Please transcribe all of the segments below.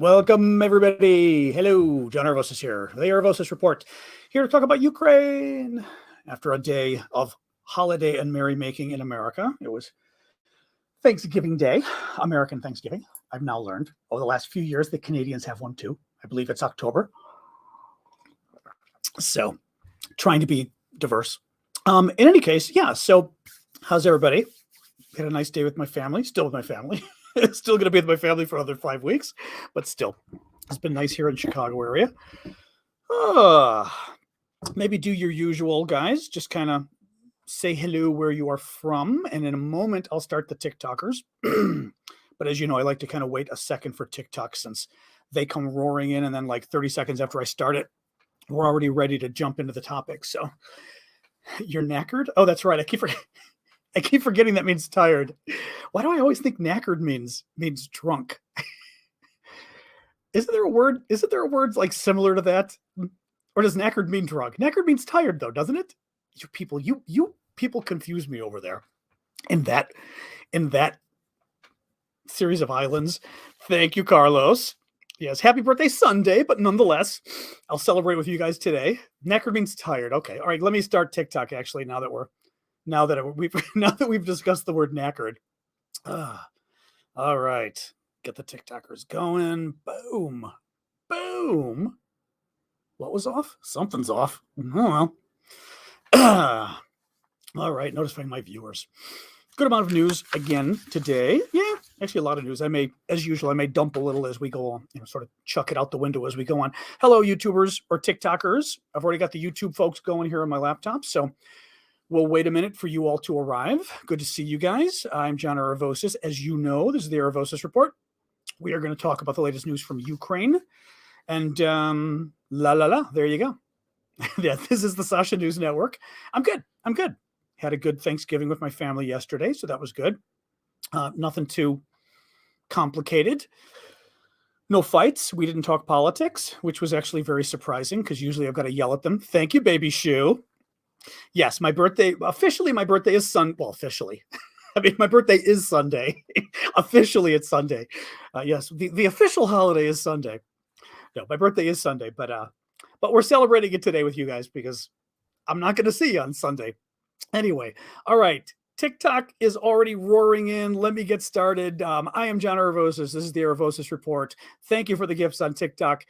Welcome, everybody. Hello, John Arvosis here. The Arvosis Report, here to talk about Ukraine. After a day of holiday and merrymaking in America, it was Thanksgiving Day, American Thanksgiving. I've now learned over the last few years that Canadians have one too. I believe it's October. So, trying to be diverse. In any case, yeah. So, how's everybody? Had a nice day with my family. Still with my family. Still going to be with my family for another 5 weeks, but still, it's been nice here in Chicago area. Maybe do your usual, guys. Just kind of say hello where you are from, and in a moment, I'll start the TikTokers. But as you know, I like to kind of wait a second for TikTok since they come roaring in, and then like 30 seconds after I start it, we're already ready to jump into the topic. So you're knackered? Oh, that's right. I keep forgetting that means tired. Why do I always think knackered means drunk? Isn't there a word like similar to that? Or does knackered mean drunk? Knackered means tired though, doesn't it? You people confuse me over there. In that series of islands. Thank you, Carlos. Yes, happy birthday Sunday, but nonetheless, I'll celebrate with you guys today. Knackered means tired. Okay. All right, let me start TikTok actually now that we've discussed the word knackered. All right. Get the TikTokers going. Boom. Boom. What was off? Something's off. Oh, well. All right. Notifying my viewers. Good amount of news again today. Yeah, actually a lot of news. As usual, I may dump a little as we go on, sort of chuck it out the window as we go on. Hello, YouTubers or TikTokers. I've already got the YouTube folks going here on my laptop, so we'll wait a minute for you all to arrive. Good to see you guys. I'm John Arvosis. As you know, this is the Arvosis Report. We are going to talk about the latest news from Ukraine. And there you go. Yeah, this is the Sasha News Network. I'm good. Had a good Thanksgiving with my family yesterday, so that was good. Nothing too complicated. No fights. We didn't talk politics, which was actually very surprising because usually I've got to yell at them. Thank you, baby shoe. Yes, my birthday is officially. I mean, my birthday is Sunday. Officially, it's Sunday. Yes, the official holiday is Sunday. No, my birthday is Sunday, but we're celebrating it today with you guys because I'm not going to see you on Sunday. Anyway, all right. TikTok is already roaring in. Let me get started. I am John Arvosis. This is the Arvosis Report. Thank you for the gifts on TikTok.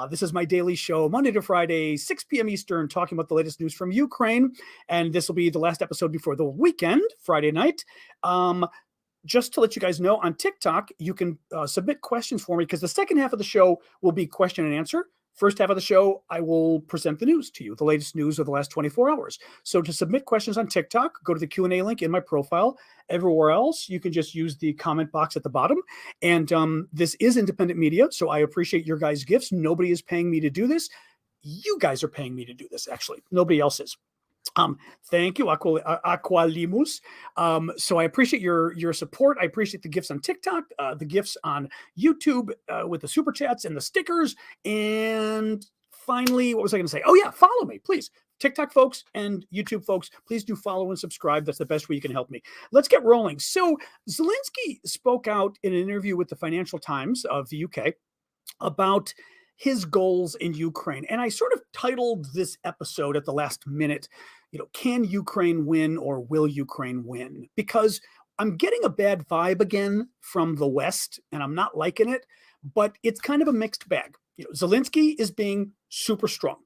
This is my daily show, Monday to Friday, 6 p.m. Eastern, talking about the latest news from Ukraine. And this will be the last episode before the weekend, Friday night. Just to let you guys know, on TikTok, you can submit questions for me because the second half of the show will be question and answer. First half of the show, I will present the news to you, the latest news of the last 24 hours. So to submit questions on TikTok, go to the Q&A link in my profile. Everywhere else, you can just use the comment box at the bottom. And this is independent media, so I appreciate your guys' gifts. Nobody is paying me to do this. You guys are paying me to do this, actually. Nobody else is. Thank you, Aqualimus. So I appreciate your support. I appreciate the gifts on TikTok, the gifts on YouTube with the super chats and the stickers. And finally, what was I going to say? Oh yeah, follow me, please. TikTok folks and YouTube folks, please do follow and subscribe. That's the best way you can help me. Let's get rolling. So Zelensky spoke out in an interview with the Financial Times of the UK about his goals in Ukraine. And I sort of titled this episode at the last minute, can Ukraine win or will Ukraine win? Because I'm getting a bad vibe again from the West, and I'm not liking it, but it's kind of a mixed bag. Zelensky is being super strong.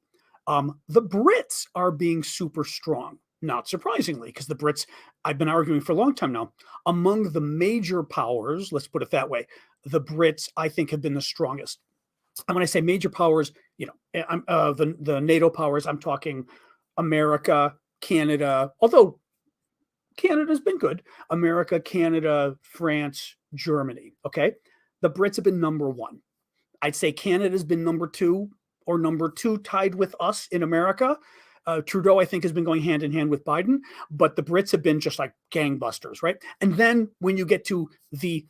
The Brits are being super strong, not surprisingly, because the Brits, I've been arguing for a long time now, among the major powers, let's put it that way, the Brits, I think, have been the strongest. And when I say major powers, the NATO powers, I'm talking America, Canada, although Canada's been good. America, Canada, France, Germany. Okay. The Brits have been number one. I'd say Canada's been number two tied with us in America. Trudeau, I think, has been going hand in hand with Biden, but the Brits have been just like gangbusters, right? And then when you get to the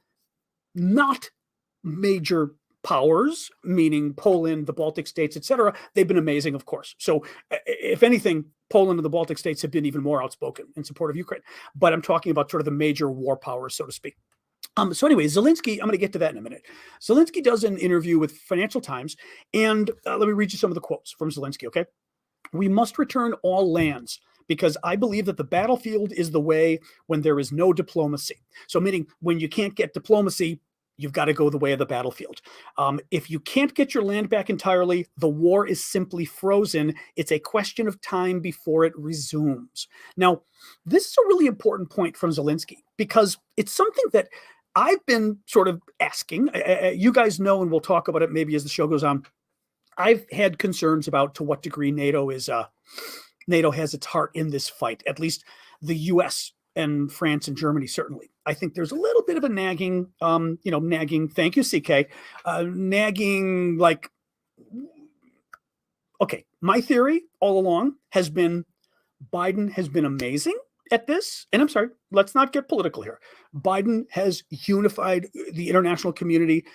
not major powers, meaning Poland, the Baltic states, etc., they've been amazing, of course. So if anything, Poland and the Baltic states have been even more outspoken in support of Ukraine. But I'm talking about sort of the major war powers, so to speak. So anyway, Zelensky, I'm going to get to that in a minute. Zelensky does an interview with Financial Times, and let me read you some of the quotes from Zelensky, okay? We must return all lands because I believe that the battlefield is the way when there is no diplomacy. So meaning when you can't get diplomacy, you've got to go the way of the battlefield. If you can't get your land back entirely, the war is simply frozen. It's a question of time before it resumes. Now, this is a really important point from Zelensky because it's something that I've been sort of asking. You guys know, and we'll talk about it maybe as the show goes on. I've had concerns about to what degree NATO has its heart in this fight, at least the U.S. and France and Germany, certainly. I think there's a little bit of a nagging, nagging, thank you, CK, nagging, like, okay, my theory all along has been Biden has been amazing at this. And I'm sorry, let's not get political here. Biden has unified the international community.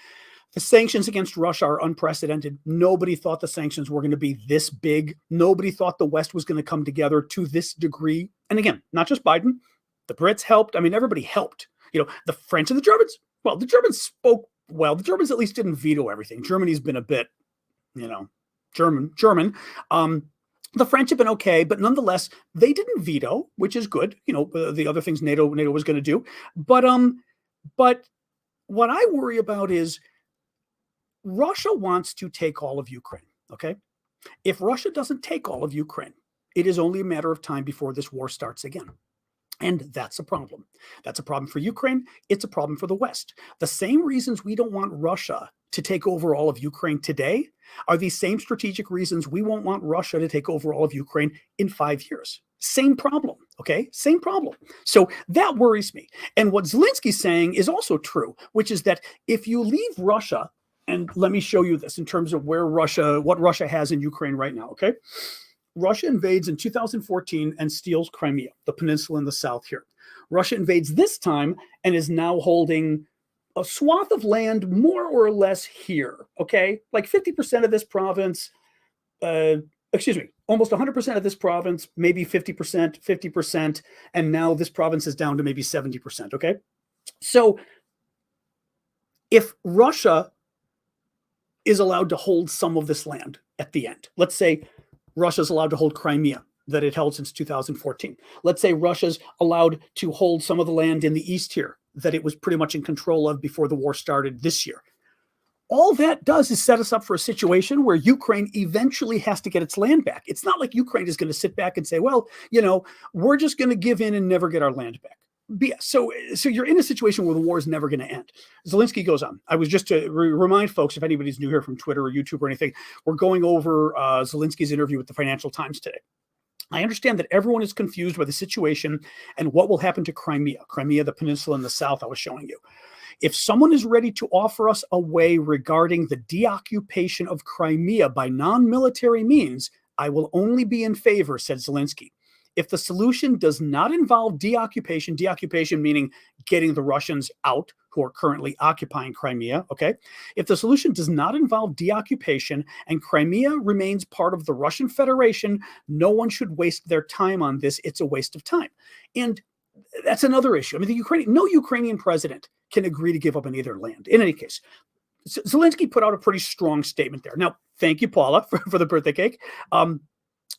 The sanctions against Russia are unprecedented. Nobody thought the sanctions were going to be this big. Nobody thought the West was going to come together to this degree. And again, not just Biden. The Brits helped. I mean, everybody helped. The French and the Germans. Well, the Germans spoke well. The Germans at least didn't veto everything. Germany's been a bit, German. The French have been okay, but nonetheless, they didn't veto, which is good. The other things NATO was going to do. But what I worry about is Russia wants to take all of Ukraine. Okay, if Russia doesn't take all of Ukraine, it is only a matter of time before this war starts again. And that's a problem. That's a problem for Ukraine. It's a problem for the West. The same reasons we don't want Russia to take over all of Ukraine today are these same strategic reasons we won't want Russia to take over all of Ukraine in 5 years. Same problem, okay? Same problem. So that worries me. And what Zelensky's saying is also true, which is that if you leave Russia, and let me show you this in terms of what Russia has in Ukraine right now, okay? Russia invades in 2014 and steals Crimea, the peninsula in the south here. Russia invades this time and is now holding a swath of land more or less here, okay? Like 50% of this province, almost 100% of this province, maybe 50%, and now this province is down to maybe 70%, okay? So if Russia is allowed to hold some of this land at the end, let's say Russia's allowed to hold Crimea that it held since 2014. Let's say Russia's allowed to hold some of the land in the east here that it was pretty much in control of before the war started this year. All that does is set us up for a situation where Ukraine eventually has to get its land back. It's not like Ukraine is going to sit back and say, well, we're just going to give in and never get our land back. So you're in a situation where the war is never going to end. Zelensky goes on. I was just to remind folks, if anybody's new here from Twitter or YouTube or anything, we're going over Zelensky's interview with the Financial Times today. I understand that everyone is confused by the situation and what will happen to Crimea, the peninsula in the south I was showing you. If someone is ready to offer us a way regarding the deoccupation of Crimea by non-military means, I will only be in favor, said Zelensky. If the solution does not involve deoccupation meaning getting the Russians out who are currently occupying Crimea, okay? If the solution does not involve deoccupation and Crimea remains part of the Russian Federation, no one should waste their time on this. It's a waste of time. And that's another issue. I mean, no Ukrainian president can agree to give up any of their land. In any case, Zelensky put out a pretty strong statement there. Now, thank you, Paula, for the birthday cake.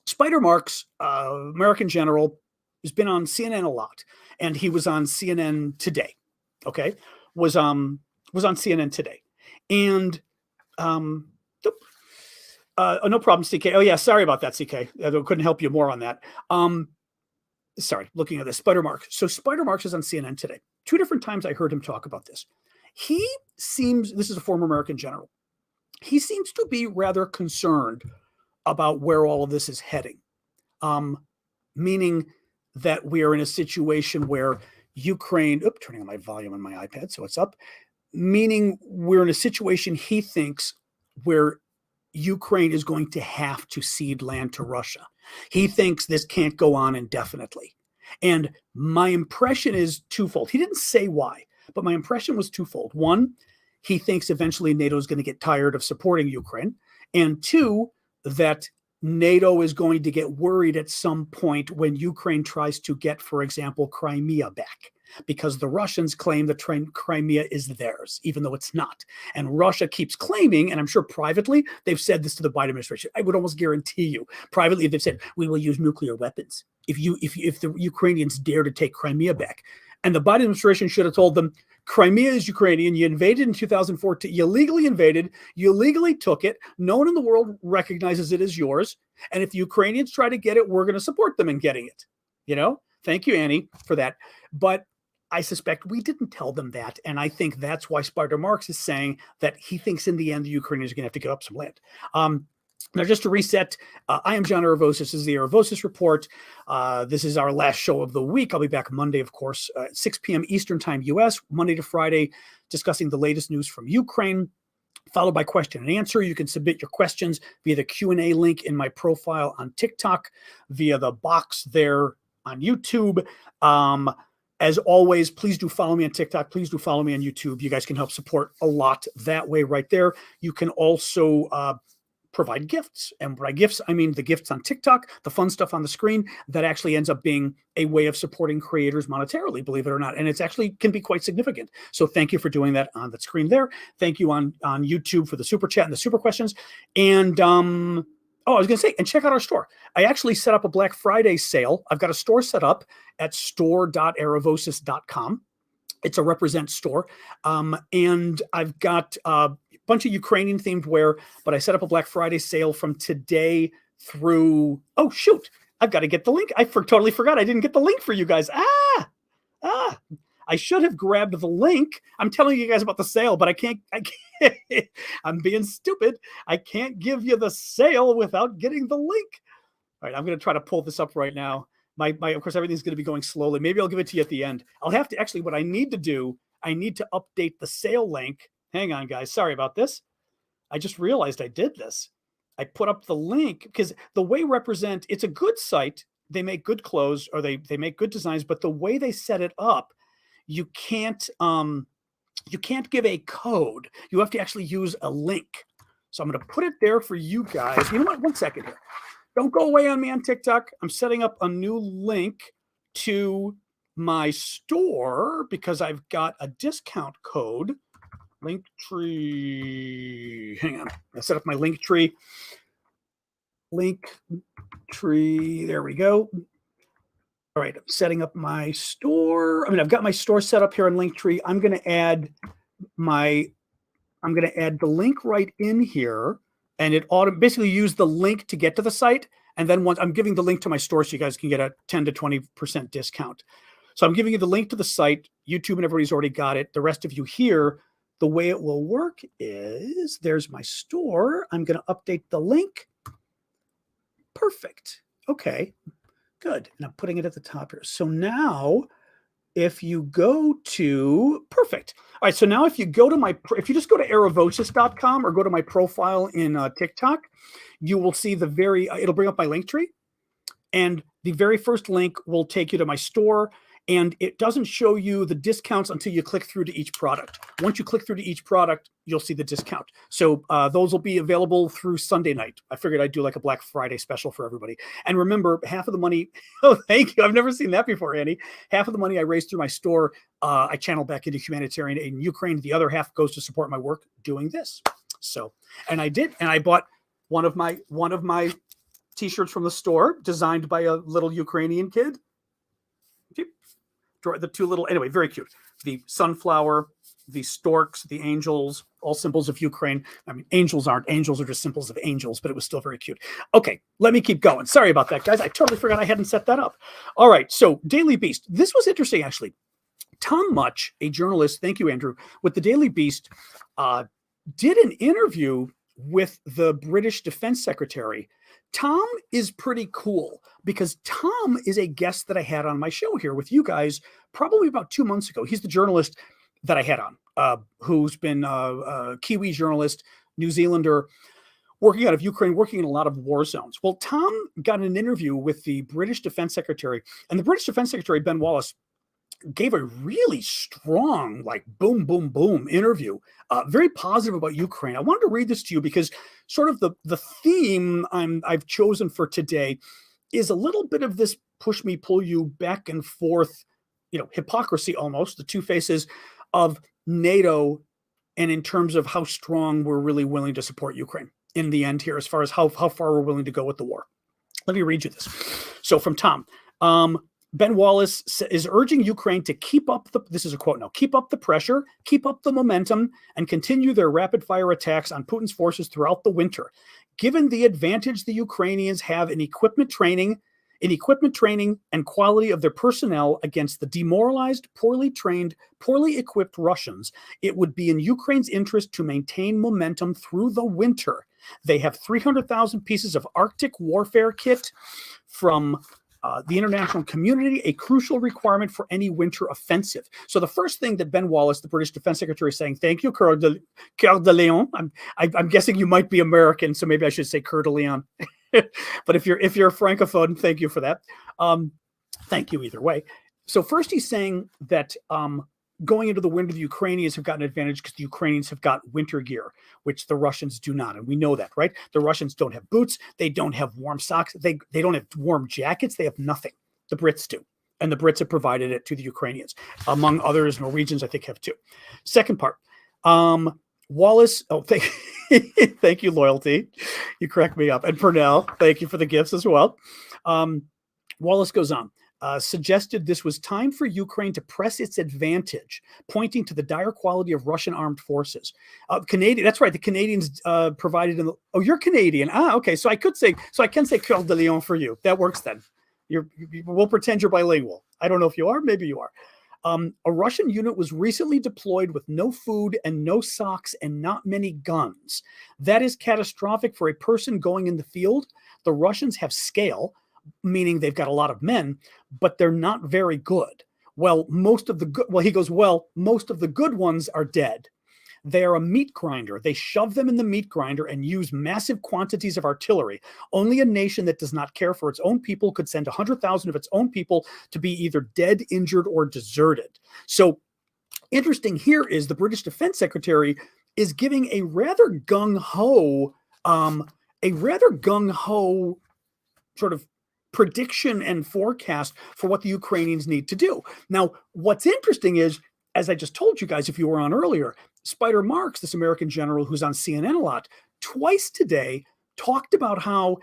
Spider Marx, American general, has been on CNN a lot, and he was on CNN today. Okay, was on CNN today, and no problem, CK. Oh yeah, sorry about that, CK. I couldn't help you more on that. Sorry, looking at this, Spider Marx. So Spider Marx is on CNN today. 2 different times I heard him talk about this. This is a former American general. He seems to be rather concerned about where all of this is heading, meaning that we are in a situation where Ukraine, turning on my volume on my iPad so it's up, meaning we're in a situation he thinks where Ukraine is going to have to cede land to Russia. He thinks this can't go on indefinitely. And my impression is twofold. He didn't say why, but my impression was twofold. One, he thinks eventually NATO is going to get tired of supporting Ukraine. And two, that NATO is going to get worried at some point when Ukraine tries to get, for example, Crimea back. because the Russians claim the Crimea is theirs, even though it's not. And Russia keeps claiming, and I'm sure privately, they've said this to the Biden administration. I would almost guarantee you, privately, they've said, we will use nuclear weapons if the Ukrainians dare to take Crimea back. And the Biden administration should have told them, Crimea is Ukrainian. You invaded in 2014. You legally invaded. You legally took it. No one in the world recognizes it as yours. And if the Ukrainians try to get it, we're going to support them in getting it. You know? Thank you, Annie, for that. But I suspect we didn't tell them that. And I think that's why Marx is saying that he thinks in the end the Ukrainians are going to have to give up some land. Now, just to reset, I am John Aravosis. This is the Aravosis Report. This is our last show of the week. I'll be back Monday, of course, at 6 p.m. Eastern Time, U.S., Monday to Friday, discussing the latest news from Ukraine, followed by question and answer. You can submit your questions via the Q&A link in my profile on TikTok, via the box there on YouTube. As always, please do follow me on TikTok. Please do follow me on YouTube. You guys can help support a lot that way right there. You can also provide gifts. And by gifts, I mean the gifts on TikTok, the fun stuff on the screen that actually ends up being a way of supporting creators monetarily, believe it or not. And it's actually can be quite significant. So thank you for doing that on the screen there. Thank you on YouTube for the super chat and the super questions. And I was going to say, and check out our store. I actually set up a Black Friday sale. I've got a store set up at store.aravosis.com. It's a represent store. And I've got bunch of Ukrainian themed wear, but I set up a Black Friday sale from today through, oh shoot, I've got to get the link. I totally forgot. I didn't get the link for you guys. I should have grabbed the link. I'm telling you guys about the sale, but I can't, I'm being stupid. I can't give you the sale without getting the link. All right, I'm going to try to pull this up right now. Of course, everything's going to be going slowly. Maybe I'll give it to you at the end. I'll have to actually, what I need to do, I need to update the sale link. Hang on, guys. Sorry about this. I just realized I did this. I put up the link because the way Represent, it's a good site. They make good clothes or they make good designs, but the way they set it up, you can't give a code. You have to actually use a link. So I'm going to put it there for you guys. You know what? 1 second here. Don't go away on me on TikTok. I'm setting up a new link to my store because I've got a discount code. Linktree. Hang on. I set up my Linktree. Linktree. There we go. All right. I'm setting up my store. I've got my store set up here on Linktree. I'm going to add the link right in here, and it basically use the link to get to the site. And then once I'm giving the link to my store, so you guys can get a 10 to 20% discount. So I'm giving you the link to the site. YouTube and everybody's already got it. The rest of you here. The way it will work is there's my store. I'm going to update the link. Perfect. Okay, good. And I'm putting it at the top here. So now if you go to, perfect. All right. So now if you go to if you just go to aravosis.com or go to my profile in TikTok, you will see it'll bring up my link tree. And the very first link will take you to my store. And it doesn't show you the discounts until you click through to each product. Once you click through to each product, you'll see the discount. So those will be available through Sunday night. I figured I'd do like a Black Friday special for everybody. And remember, half of the money, oh, thank you. I've never seen that before, Annie. Half of the money I raised through my store, I channel back into humanitarian aid in Ukraine. The other half goes to support my work doing this. So, and I did, and I bought one of my t-shirts from the store designed by a little Ukrainian kid. The two little, anyway, very cute. The sunflower, the storks, the angels, all symbols of Ukraine. Angels are just symbols of angels, but it was still very cute. Okay, let me keep going. Sorry about that, guys. I totally forgot I hadn't set that up. All right, so Daily Beast. This was interesting, actually. Tom Much, a journalist, thank you, Andrew, with the Daily Beast, did an interview with the British Defense Secretary. Tom is pretty cool because Tom is a guest that I had on my show here with you guys probably about 2 months ago. He's the journalist that I had on, who's been a Kiwi journalist, New Zealander, working out of Ukraine, working in a lot of war zones. Well, Tom got an interview with the British Defense Secretary, and the British Defense Secretary, Ben Wallace, gave a really strong, like boom, boom, boom interview, very positive about Ukraine. I wanted to read this to you because sort of the theme I've chosen for today is a little bit of this push me, pull you back and forth hypocrisy almost, the two faces of NATO, and in terms of how strong we're really willing to support Ukraine in the end here, as far as how far we're willing to go with the war. Let me read you this. So from Tom, Ben Wallace is urging Ukraine to keep up this is a quote now, keep up the pressure, keep up the momentum, and continue their rapid fire attacks on Putin's forces throughout the winter. Given the advantage the Ukrainians have in equipment training and quality of their personnel against the demoralized, poorly trained, poorly equipped Russians, it would be in Ukraine's interest to maintain momentum through the winter. They have 300,000 pieces of Arctic warfare kit from the international community, a crucial requirement for any winter offensive. So the first thing that Ben Wallace, the British Defense Secretary, is saying, thank you, Coeur de Lion. I'm guessing you might be American, so maybe I should say Coeur de Lion. But if you're a francophone, thank you for that. Thank you either way. So first he's saying that going into the winter, the Ukrainians have got an advantage because the Ukrainians have got winter gear, which the Russians do not. And we know that, right? The Russians don't have boots. They don't have warm socks. They don't have warm jackets. They have nothing. The Brits do. And the Brits have provided it to the Ukrainians. Among others, Norwegians, I think, have too. Second part, Wallace, thank you, Loyalty. You crack me up. And Purnell, thank you for the gifts as well. Wallace goes on. Suggested this was time for Ukraine to press its advantage, pointing to the dire quality of Russian armed forces. Canadian, that's right. The Canadians provided. You're Canadian. Okay. So I can say Coeur de Lion for you. That works then. We'll pretend you're bilingual. I don't know if you are. Maybe you are. A Russian unit was recently deployed with no food and no socks and not many guns. That is catastrophic for a person going in the field. The Russians have scale, meaning they've got a lot of men, but they're not very good. Most of the good ones are dead. They are a meat grinder. They shove them in the meat grinder and use massive quantities of artillery. Only a nation that does not care for its own people could send 100,000 of its own people to be either dead, injured, or deserted. So interesting here is the British Defense Secretary is giving a rather gung-ho sort of prediction and forecast for what the Ukrainians need to do. Now, what's interesting is, as I just told you guys, if you were on earlier, Spider Marx, this American general who's on CNN a lot, twice today talked about how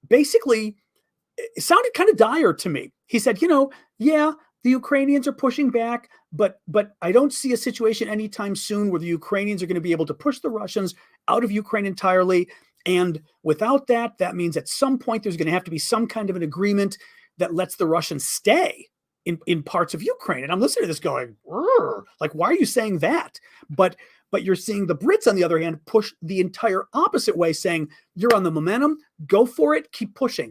basically it sounded kind of dire to me. He said, the Ukrainians are pushing back, but I don't see a situation anytime soon where the Ukrainians are going to be able to push the Russians out of Ukraine entirely. And without that, that means at some point there's going to have to be some kind of an agreement that lets the Russians stay in parts of Ukraine. And I'm listening to this going, like, why are you saying that? But you're seeing the Brits, on the other hand, push the entire opposite way, saying, you're on the momentum, go for it, keep pushing.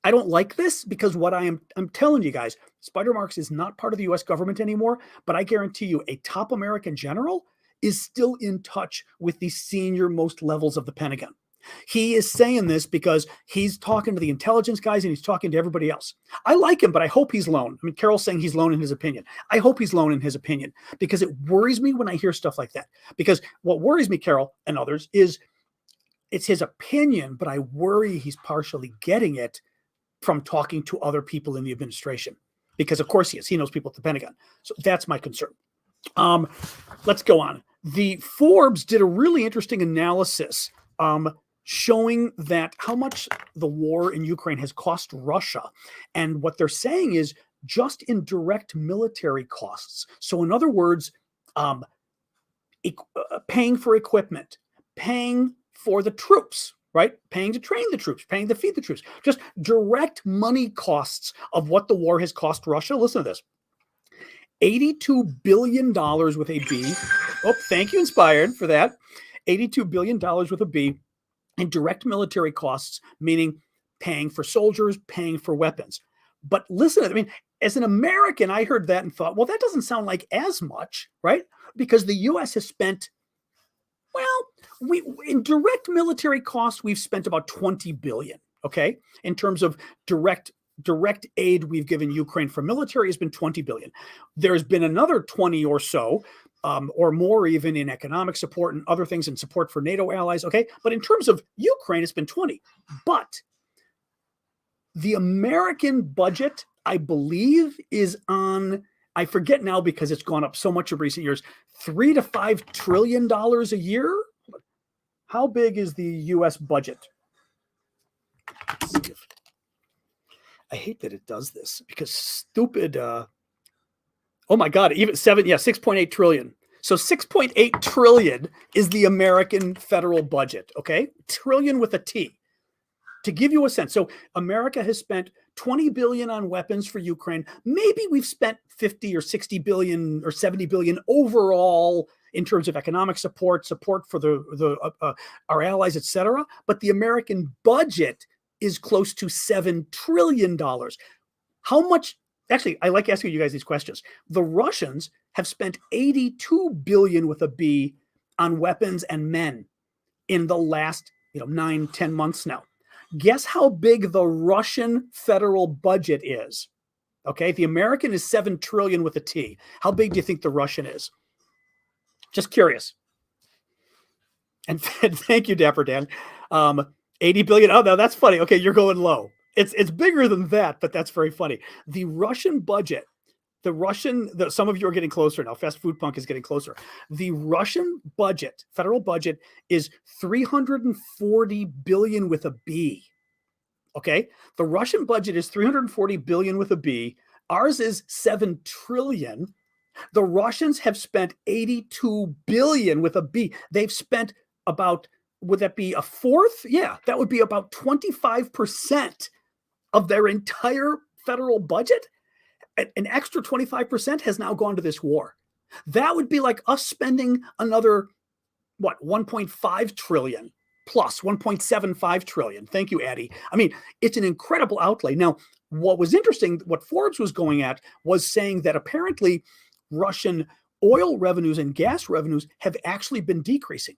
I don't like this because I'm telling you guys, Spider Marx is not part of the US government anymore, but I guarantee you a top American general is still in touch with the senior most levels of the Pentagon. He is saying this because he's talking to the intelligence guys and he's talking to everybody else. I like him, but I hope he's lone. I mean, Carol's saying he's lone in his opinion. I hope he's lone in his opinion because it worries me when I hear stuff like that. Because what worries me, Carol and others, is it's his opinion, but I worry he's partially getting it from talking to other people in the administration. Because of course he is. He knows people at the Pentagon. So that's my concern. Let's go on. The Forbes did a really interesting analysis showing that how much the war in Ukraine has cost Russia. And what they're saying is just in direct military costs. So in other words, paying for equipment, paying for the troops, right? Paying to train the troops, paying to feed the troops, just direct money costs of what the war has cost Russia. Listen to this. $82 billion with a B. Oh, thank you, Inspired, for that. $82 billion with a B in direct military costs, meaning paying for soldiers, paying for weapons. But listen, I mean, as an American, I heard that and thought, well, that doesn't sound like as much, right? Because the U.S. has spent, in direct military costs, we've spent about $20 billion, okay? In terms of direct aid we've given Ukraine for military has been $20 billion. There's been another 20 or so, or more even in economic support and other things and support for NATO allies. Okay. But in terms of Ukraine, it's been 20. But the American budget I believe, is on, I forget now because it's gone up so much in recent years, $3 to $5 trillion a year. How big is the U.S. budget? I hate that it does this because stupid. Oh my God, even 6.8 trillion. So 6.8 trillion is the American federal budget. Okay, trillion with a T. To give you a sense, so America has spent 20 billion on weapons for Ukraine. Maybe we've spent 50 or 60 billion or 70 billion overall in terms of economic support for our allies, etc. But the American budget is close to $7 trillion. How much? Actually, I like asking you guys these questions. The Russians have spent 82 billion with a B on weapons and men in the last 9-10 months now. Guess how big the Russian federal budget is? Okay, the American is 7 trillion with a T. How big do you think the Russian is? Just curious. And thank you, Dapper Dan. 80 billion. Oh, no, that's funny. Okay, you're going low. It's bigger than that, but that's very funny. The Russian budget, some of you are getting closer now. Fast Food Punk is getting closer. The Russian budget, federal budget, is 340 billion with a B. Okay, the Russian budget is 340 billion with a B. Ours is 7 trillion. The Russians have spent 82 billion with a B. They've spent about, would that be a fourth? Yeah, that would be about 25% of their entire federal budget. An extra 25% has now gone to this war. That would be like us spending another, 1.5 trillion plus 1.75 trillion. Thank you, Addie. I mean, it's an incredible outlay. Now, what was interesting, what Forbes was going at was saying that apparently Russian oil revenues and gas revenues have actually been decreasing.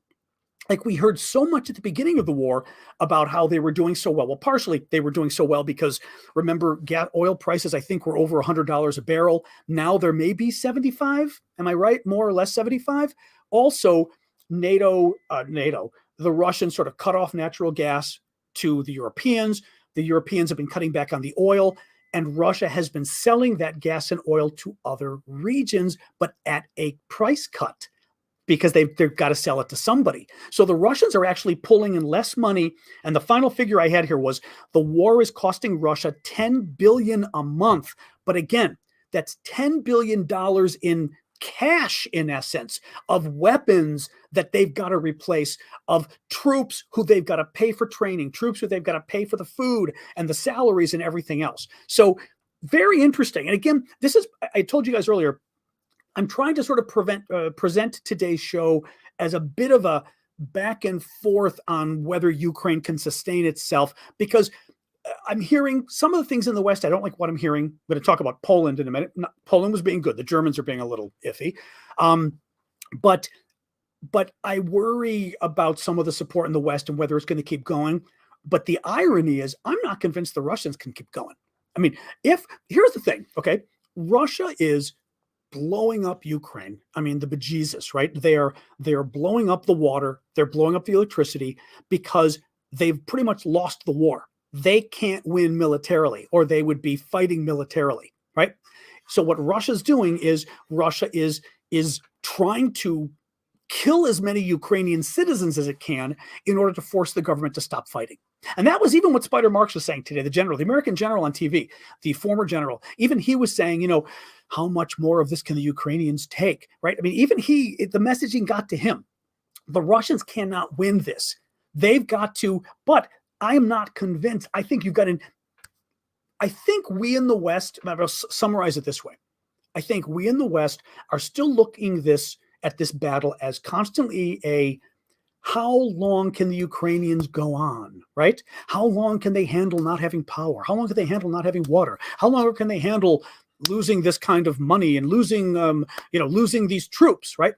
Like we heard so much at the beginning of the war about how they were doing so well. Well, partially they were doing so well because remember, oil prices, I think, were over $100 a barrel. Now there may be 75. Am I right? More or less 75. Also, NATO, the Russians sort of cut off natural gas to the Europeans. The Europeans have been cutting back on the oil, and Russia has been selling that gas and oil to other regions, but at a price cut, because they've got to sell it to somebody. So the Russians are actually pulling in less money. And the final figure I had here was the war is costing Russia $10 billion a month. But again, that's $10 billion in cash, in essence, of weapons that they've got to replace, of troops who they've got to pay for training, troops who they've got to pay for the food and the salaries and everything else. So very interesting. And again, I told you guys earlier, I'm trying to sort of present today's show as a bit of a back and forth on whether Ukraine can sustain itself, because I'm hearing some of the things in the West. I don't like what I'm hearing. I'm going to talk about Poland in a minute. Poland was being good. The Germans are being a little iffy. But I worry about some of the support in the West and whether it's going to keep going. But the irony is I'm not convinced the Russians can keep going. I mean, here's the thing, okay? Russia is blowing up Ukraine. I mean, the bejesus, right? They are blowing up the water. They're blowing up the electricity because they've pretty much lost the war. They can't win militarily, or they would be fighting militarily, right? So what Russia's doing is Russia is trying to kill as many Ukrainian citizens as it can in order to force the government to stop fighting. And that was even what Spider Marx was saying today, the American general on TV, the former general. Even he was saying, how much more of this can the Ukrainians take, right? I mean, even the messaging got to him. The Russians cannot win this. They've got to, but I'm not convinced. I think I think we in the West, I'll summarize it this way. I think we in the West are still looking at this battle as constantly how long can the Ukrainians go on, right? How long can they handle not having power? How long can they handle not having water? How long can they handle losing this kind of money and losing these troops, right?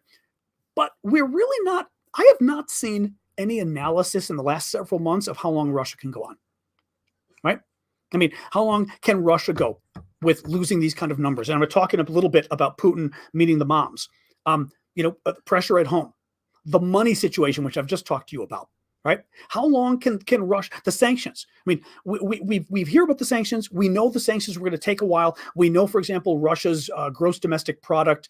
But we're really not, I have not seen any analysis in the last several months of how long Russia can go on, right? I mean, how long can Russia go with losing these kind of numbers? And I'm talking a little bit about Putin meeting the moms, pressure at home, the money situation, which I've just talked to you about, right? How long can Russia, the sanctions? I mean, we've heard about the sanctions. We know the sanctions were going to take a while. We know, for example, Russia's gross domestic product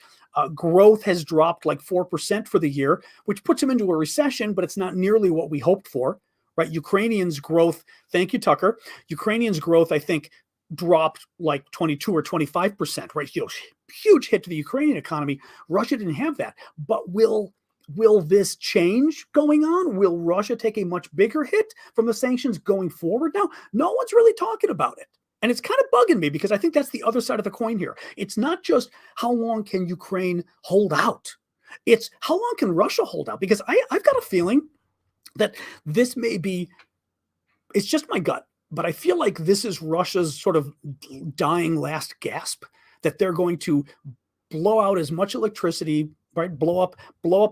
growth has dropped like 4% for the year, which puts them into a recession, but it's not nearly what we hoped for, right? Ukrainians' growth, thank you, Tucker. Ukrainians' growth, I think, dropped like 22 or 25%, right? Huge hit to the Ukrainian economy. Russia didn't have that, but will this change going on? Will Russia take a much bigger hit from the sanctions going forward now? No one's really talking about it. And it's kind of bugging me because I think that's the other side of the coin here. It's not just how long can Ukraine hold out. It's how long can Russia hold out? Because I've got a feeling that this may be, it's just my gut, but I feel like this is Russia's sort of dying last gasp, that they're going to blow out as much electricity, right? Blow up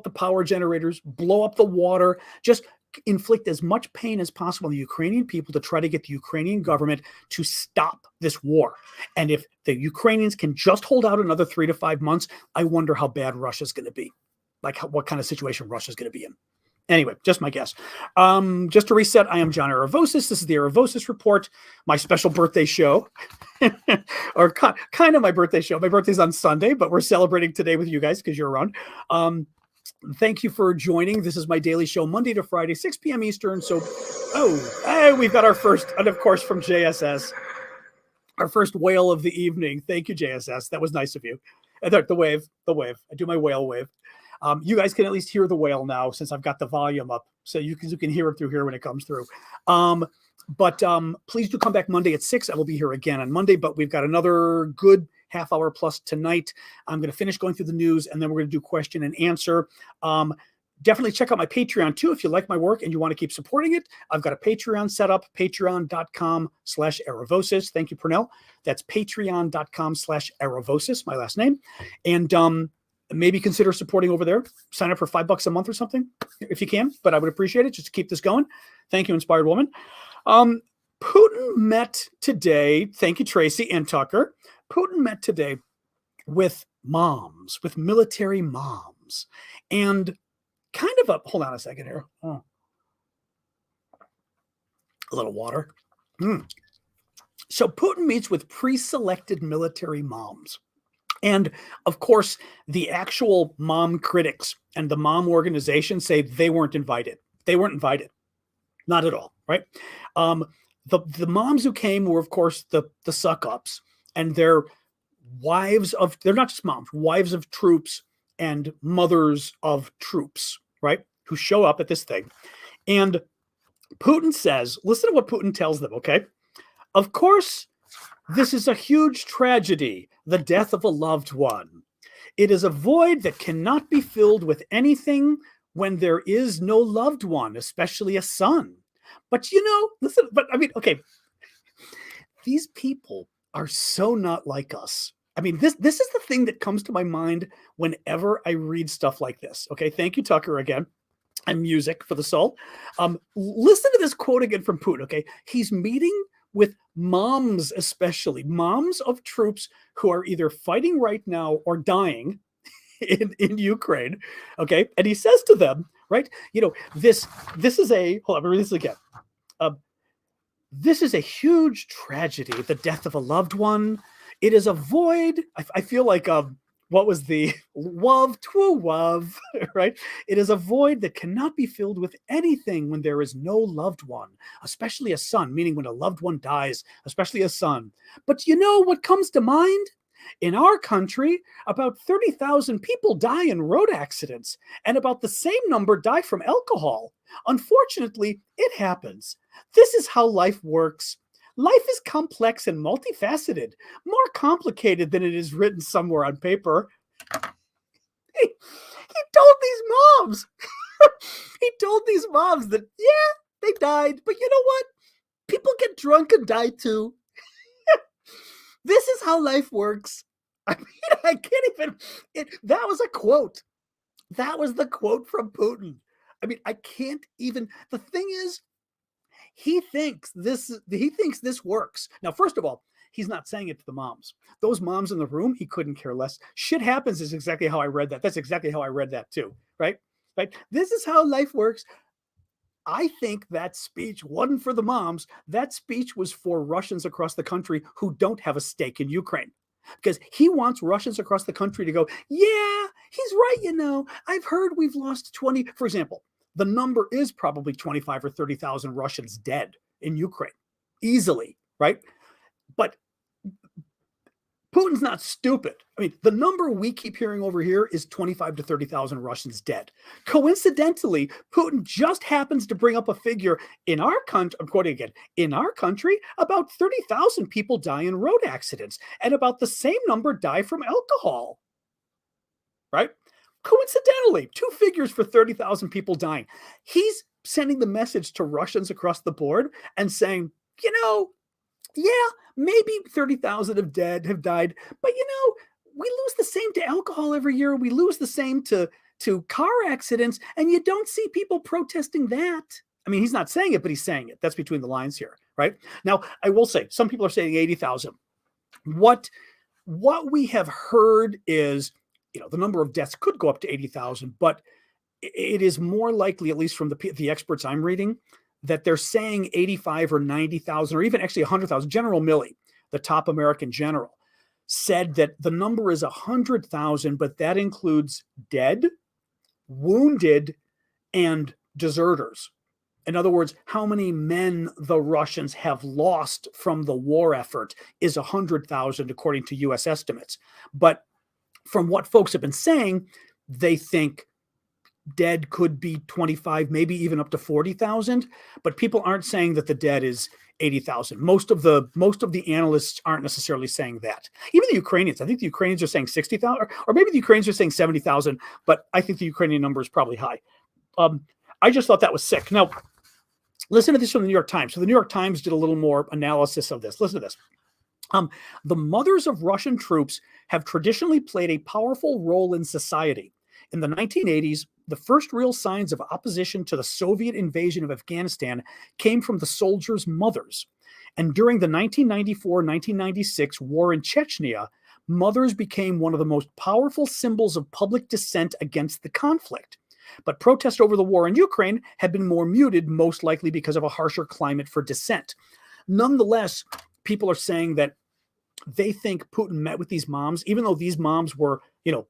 the power generators, blow up the water, just inflict as much pain as possible on the Ukrainian people to try to get the Ukrainian government to stop this war. And if the Ukrainians can just hold out another 3 to 5 months, I wonder how bad Russia's going to be, like what kind of situation Russia's going to be in. Anyway, just my guess. Just to reset, I am John Aravosis. This is the Aravosis Report, my special birthday show, or kind of my birthday show. My birthday's on Sunday, but we're celebrating today with you guys because you're around. Thank you for joining. This is my daily show, Monday to Friday, 6 p.m. Eastern. So, we've got our first, and of course from JSS, our first whale of the evening. Thank you, JSS. That was nice of you. And the wave. I do my whale wave. You guys can at least hear the whale now since I've got the volume up, so you can hear it through here when it comes through. But please do come back Monday at 6. I will be here again on Monday, but we've got another good half hour plus tonight. I'm going to finish going through the news, and then we're going to do question and answer. Definitely check out my Patreon too if you like my work and you want to keep supporting it. I've got a Patreon set up, patreon.com/Aravosis. Thank you, Purnell. That's patreon.com/Aravosis, my last name. And maybe consider supporting over there. Sign up for $5 a month or something if you can, but I would appreciate it just to keep this going. Thank you, Inspired Woman. Putin met today. Thank you, Tracy and Tucker. Putin met today with moms, with military moms, and kind of hold on a second here. A little water. So Putin meets with pre-selected military moms. And of course, the actual mom critics and the mom organization say they weren't invited. They weren't invited. Not at all, right? The moms who came were, of course, the suck-ups, and they're they're not just moms, wives of troops and mothers of troops, right? Who show up at this thing. And Putin says, listen to what Putin tells them, okay? Of course, this is a huge tragedy, the death of a loved one. It is a void that cannot be filled with anything when there is no loved one, especially a son. But listen, okay. These people are so not like us. I mean, this is the thing that comes to my mind whenever I read stuff like this. Okay, thank you, Tucker, again. And music for the soul. Listen to this quote again from Putin, okay? He's meeting with moms, especially moms of troops who are either fighting right now or dying in Ukraine. Okay. And he says to them, right, this is hold on, let me read this again. This is a huge tragedy, the death of a loved one. It is a void. I feel like what was the love to love, right? It is a void that cannot be filled with anything when there is no loved one, especially a son, meaning when a loved one dies, especially a son. But what comes to mind? In our country, about 30,000 people die in road accidents, and about the same number die from alcohol. Unfortunately, it happens. This is how life works. Life is complex and multifaceted, more complicated than it is written somewhere on paper. He told these moms, that, yeah, they died, but you know what? People get drunk and die too. This is how life works. I mean, I can't even, that was a quote. That was the quote from Putin. I mean, I can't even, the thing is, he thinks this works. Now, first of all, he's not saying it to the moms. Those moms in the room, he couldn't care less. Shit happens is exactly how I read that. That's exactly how I read that too, right? Right? This is how life works. I think that speech wasn't for the moms. That speech was for Russians across the country who don't have a stake in Ukraine. Because he wants Russians across the country to go, yeah, he's right. I've heard we've lost 20. For example, the number is probably 25 or 30,000 Russians dead in Ukraine, easily, right? But Putin's not stupid. I mean, the number we keep hearing over here is 25 to 30,000 Russians dead. Coincidentally, Putin just happens to bring up a figure in our country, I'm quoting again, in our country, about 30,000 people die in road accidents, and about the same number die from alcohol. Right? Coincidentally, two figures for 30,000 people dying. He's sending the message to Russians across the board and saying, yeah, maybe 30,000 have died, but we lose the same to alcohol every year. We lose the same to car accidents, and you don't see people protesting that. I mean, he's not saying it, but he's saying it. That's between the lines here, right? Now, I will say, some people are saying 80,000. What we have heard is, the number of deaths could go up to 80,000, but it is more likely, at least from the experts I'm reading, that they're saying 85 or 90,000 or even actually 100,000. General Milley, the top American general, said that the number is 100,000, but that includes dead, wounded, and deserters. In other words, how many men the Russians have lost from the war effort is 100,000 according to U.S. estimates. But from what folks have been saying, they think dead could be 25, maybe even up to 40,000, but people aren't saying that the dead is 80,000. Most of the analysts aren't necessarily saying that. Even the Ukrainians, I think the Ukrainians are saying 60,000, or maybe the Ukrainians are saying 70,000, but I think the Ukrainian number is probably high. I just thought that was sick. Now, listen to this from the New York Times. So the New York Times did a little more analysis of this. Listen to this. The mothers of Russian troops have traditionally played a powerful role in society. In the 1980s, the first real signs of opposition to the Soviet invasion of Afghanistan came from the soldiers' mothers. And during the 1994-1996 war in Chechnya, mothers became one of the most powerful symbols of public dissent against the conflict. But protest over the war in Ukraine had been more muted, most likely because of a harsher climate for dissent. Nonetheless, people are saying that they think Putin met with these moms, even though these moms were,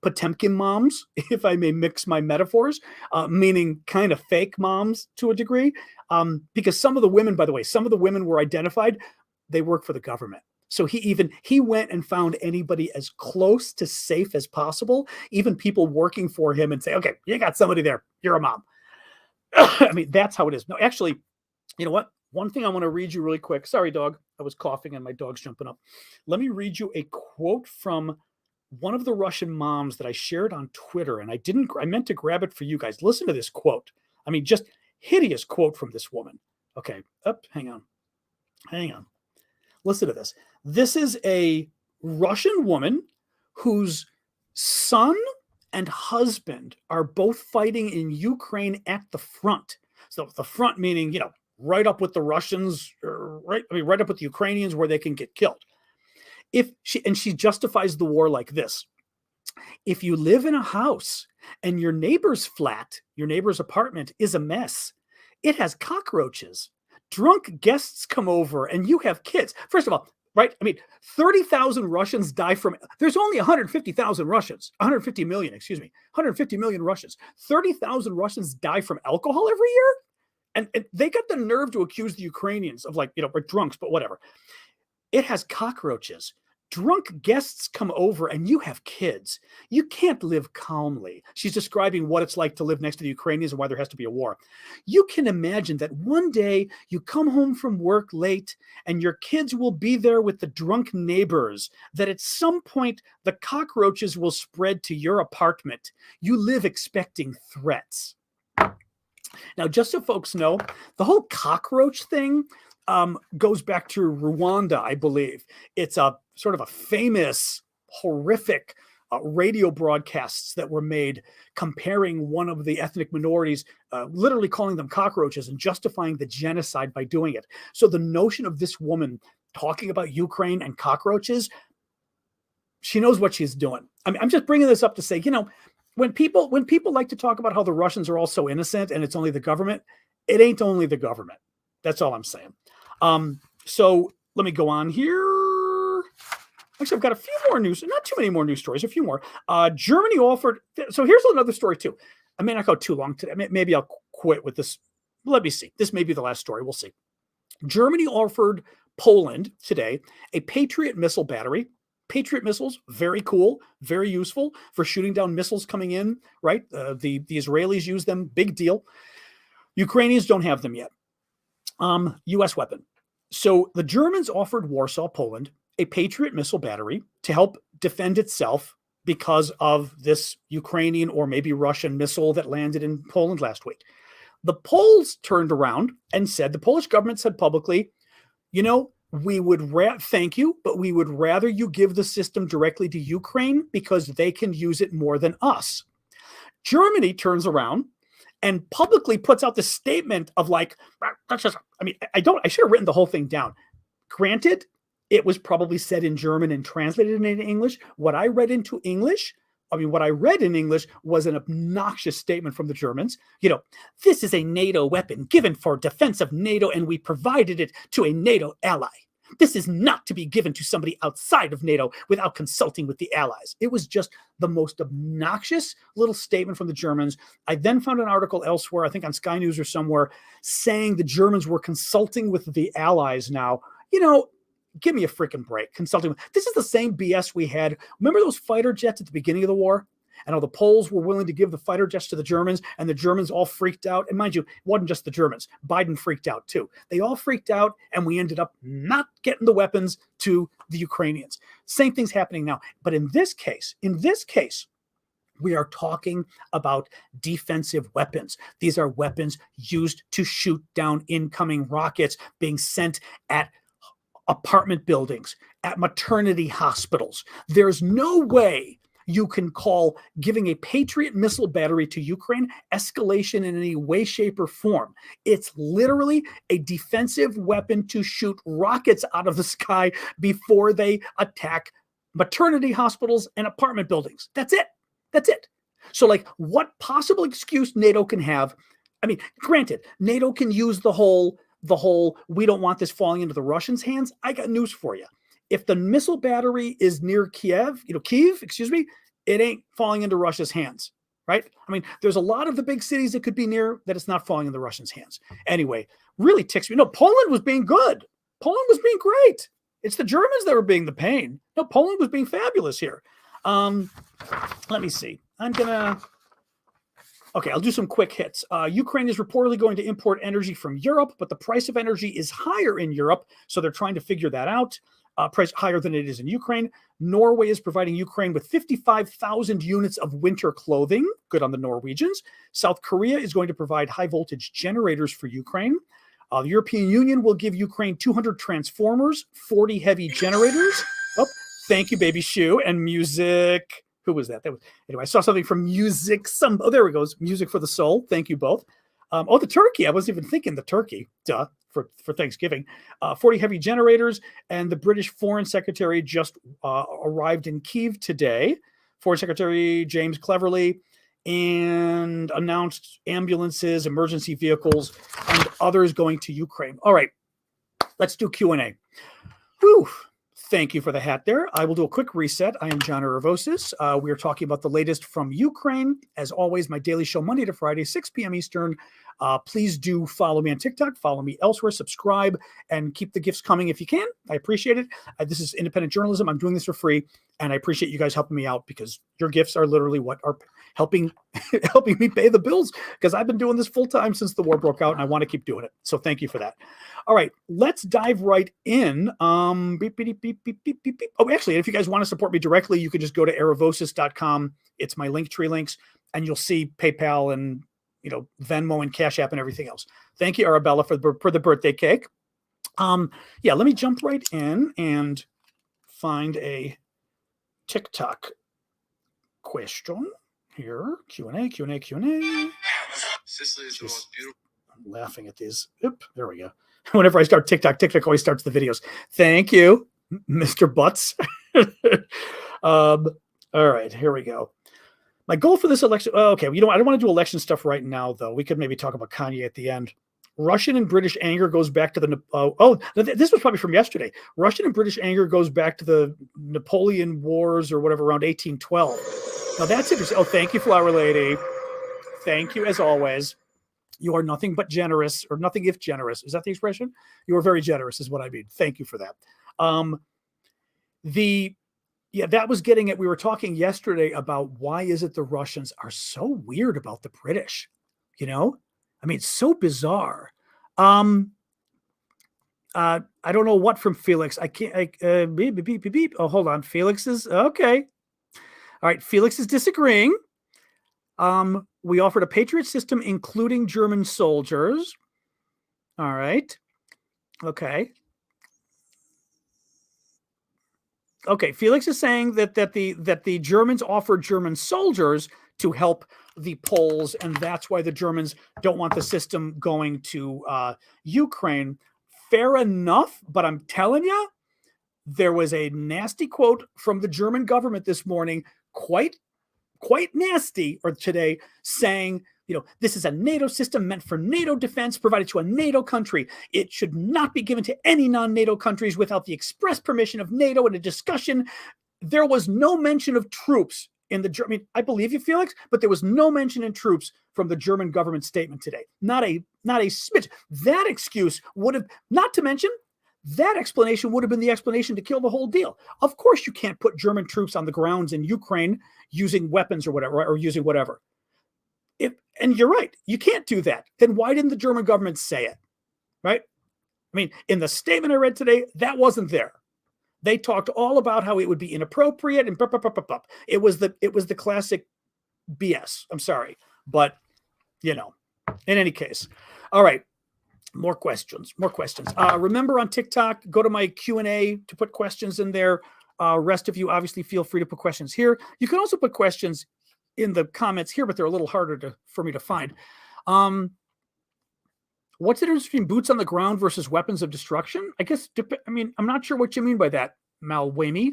Potemkin moms, if I may mix my metaphors, meaning kind of fake moms to a degree. Because some of the women, by the way, were identified, they work for the government. So he went and found anybody as close to safe as possible, even people working for him, and say, okay, you got somebody there, you're a mom. I mean, that's how it is. No, actually, you know what? One thing I want to read you really quick. Sorry, dog. I was coughing and my dog's jumping up. Let me read you a quote from one of the Russian moms that I shared on Twitter, and I meant to grab it for you guys. Listen to this quote. I mean, just hideous quote from this woman. Okay. Hang on. Listen to this. This is a Russian woman whose son and husband are both fighting in Ukraine at the front. So the front meaning, right up with the Russians, right up with the Ukrainians where they can get killed. She justifies the war like this. If you live in a house and your neighbor's flat, your neighbor's apartment is a mess, it has cockroaches, drunk guests come over, and you have kids. First of all, right? I mean, 30,000 Russians die from, there's only 150,000 Russians, 150 million, 150 million Russians. 30,000 Russians die from alcohol every year? And they got the nerve to accuse the Ukrainians of we're drunks, but whatever. It has cockroaches. Drunk guests come over and you have kids. You can't live calmly. She's describing what it's like to live next to the Ukrainians and why there has to be a war. You can imagine that one day you come home from work late and your kids will be there with the drunk neighbors, that at some point the cockroaches will spread to your apartment. You live expecting threats. Now, just so folks know, the whole cockroach thing goes back to Rwanda, I believe. It's a sort of a famous, horrific radio broadcasts that were made comparing one of the ethnic minorities, literally calling them cockroaches and justifying the genocide by doing it. So the notion of this woman talking about Ukraine and cockroaches, she knows what she's doing. I mean, I'm just bringing this up to say, when people like to talk about how the Russians are all so innocent and it's only the government, it ain't only the government. That's all I'm saying. So let me go on here. Actually, I've got a few more news, not too many more news stories, a few more. Germany offered, so here's another story too. I may not go too long today. Maybe I'll quit with this. Let me see. This may be the last story. We'll see. Germany offered Poland today a Patriot missile battery. Patriot missiles, very cool, very useful for shooting down missiles coming in, right? The Israelis use them, big deal. Ukrainians don't have them yet. U.S. weapon. So the Germans offered Warsaw, Poland, a Patriot missile battery to help defend itself because of this Ukrainian or maybe Russian missile that landed in Poland last week. The Poles turned around and said, the Polish government said publicly, we would thank you, but we would rather you give the system directly to Ukraine because they can use it more than us. Germany turns around and publicly puts out the statement of like, that's just, I should have written the whole thing down. Granted, it was probably said in German and translated into English. What I read in English was an obnoxious statement from the Germans. This is a NATO weapon given for defense of NATO, and we provided it to a NATO ally. This is not to be given to somebody outside of NATO without consulting with the allies. It was just the most obnoxious little statement from the Germans. I then found an article elsewhere, I think on Sky News or somewhere, saying the Germans were consulting with the allies now. Give me a freaking break. Consulting. This is the same BS we had. Remember those fighter jets at the beginning of the war? And all the Poles were willing to give the fighter jets to the Germans, and the Germans all freaked out. And mind you, it wasn't just the Germans. Biden freaked out too. They all freaked out, and we ended up not getting the weapons to the Ukrainians. Same thing's happening now. But in this case, we are talking about defensive weapons. These are weapons used to shoot down incoming rockets being sent at apartment buildings, at maternity hospitals. There's no way you can call giving a Patriot missile battery to Ukraine escalation in any way, shape, or form. It's literally a defensive weapon to shoot rockets out of the sky before they attack maternity hospitals and apartment buildings. That's it. So, what possible excuse NATO can have? Granted, NATO can use the whole we don't want this falling into the Russians' hands. I got news for you. If the missile battery is near Kiev, it ain't falling into Russia's hands, right? There's a lot of the big cities it could be near that it's not falling in the Russians' hands. Anyway, really ticks me. No, Poland was being good. Poland was being great. It's the Germans that were being the pain. No, Poland was being fabulous here. Let me see. I'll do some quick hits. Ukraine is reportedly going to import energy from Europe, but the price of energy is higher in Europe, so they're trying to figure that out. Price higher than it is in Ukraine. Norway is providing Ukraine with 55,000 units of winter clothing. Good on the Norwegians. South Korea is going to provide high-voltage generators for Ukraine. The European Union will give Ukraine 200 transformers, 40 heavy generators. Oh, thank you, Baby Shoe, and music. Who was that? Anyway, I saw something from music. There it goes. Music for the soul. Thank you both. The turkey. I wasn't even thinking the turkey. Duh. For Thanksgiving. 40 heavy generators. And the British Foreign Secretary just arrived in Kyiv today. Foreign Secretary James Cleverly, and announced ambulances, emergency vehicles, and others going to Ukraine. All right. Let's do Q&A. Whew. Thank you for the hat there. I will do a quick reset. I am John Erevosis. We are talking about the latest from Ukraine. As always, my daily show Monday to Friday, 6 p.m. Eastern. Please do follow me on TikTok, follow me elsewhere, subscribe, and keep the gifts coming if you can. I appreciate it. This is independent journalism. I'm doing this for free, and I appreciate you guys helping me out because your gifts are literally what are helping me pay the bills, because I've been doing this full time since the war broke out, and I want to keep doing it. So thank you for that. All right, let's dive right in. Beep, beep, beep, beep, beep, beep, beep. Oh, actually, if you guys want to support me directly, you can just go to erevosis.com. It's my Linktree links, and you'll see PayPal and Venmo and Cash App and everything else. Thank you, Arabella, for the birthday cake. Let me jump right in and find a TikTok question here. Q&A. Sicily is the most beautiful. I'm laughing at these. Oop, there we go. Whenever I start TikTok always starts the videos. Thank you, Mr. Butts. All right, here we go. My goal for this election. Okay, I don't want to do election stuff right now, though. We could maybe talk about Kanye at the end. Russian and British anger goes back to the this was probably from yesterday. Russian and British anger goes back to the Napoleon Wars or whatever around 1812. Now that's interesting. Oh, thank you, Flower Lady. Thank you as always. You are nothing but generous, or nothing if generous. Is that the expression? You are very generous, is what I mean. Thank you for that. That was getting at. We were talking yesterday about why is it the Russians are so weird about the British? You know, I mean, it's so bizarre. I don't know what from Felix. I can't. Beep, beep, beep, beep, beep. Oh, hold on. Felix is okay. All right. Felix is disagreeing. We offered a Patriot system, including German soldiers. All right. Okay. Okay. Felix is saying that the Germans offered German soldiers to help the Poles, and that's why the Germans don't want the system going to Ukraine. Fair enough, but I'm telling you, there was a nasty quote from the German government this morning, quite nasty, or today, saying, this is a NATO system meant for NATO defense, provided to a NATO country. It should not be given to any non-NATO countries without the express permission of NATO. In a discussion, there was no mention of troops in the German. I mean, I believe you, Felix, but there was no mention in troops from the German government statement today. Not a smidge. That excuse would have, not to mention, that explanation would have been the explanation to kill the whole deal. Of course, you can't put German troops on the grounds in Ukraine using weapons or whatever, or using whatever. And you're right, you can't do that. Then why didn't the German government say it? Right? I mean, in the statement I read today, that wasn't there. They talked all about how it would be inappropriate and it was the classic BS. I'm sorry, but in any case, all right. More questions. Remember, on TikTok, go to my Q&A to put questions in there. Rest of you, obviously, feel free to put questions here. You can also put questions in the comments here, but they're a little harder for me to find. What's the difference between boots on the ground versus weapons of destruction? I guess, I'm not sure what you mean by that, Malwami.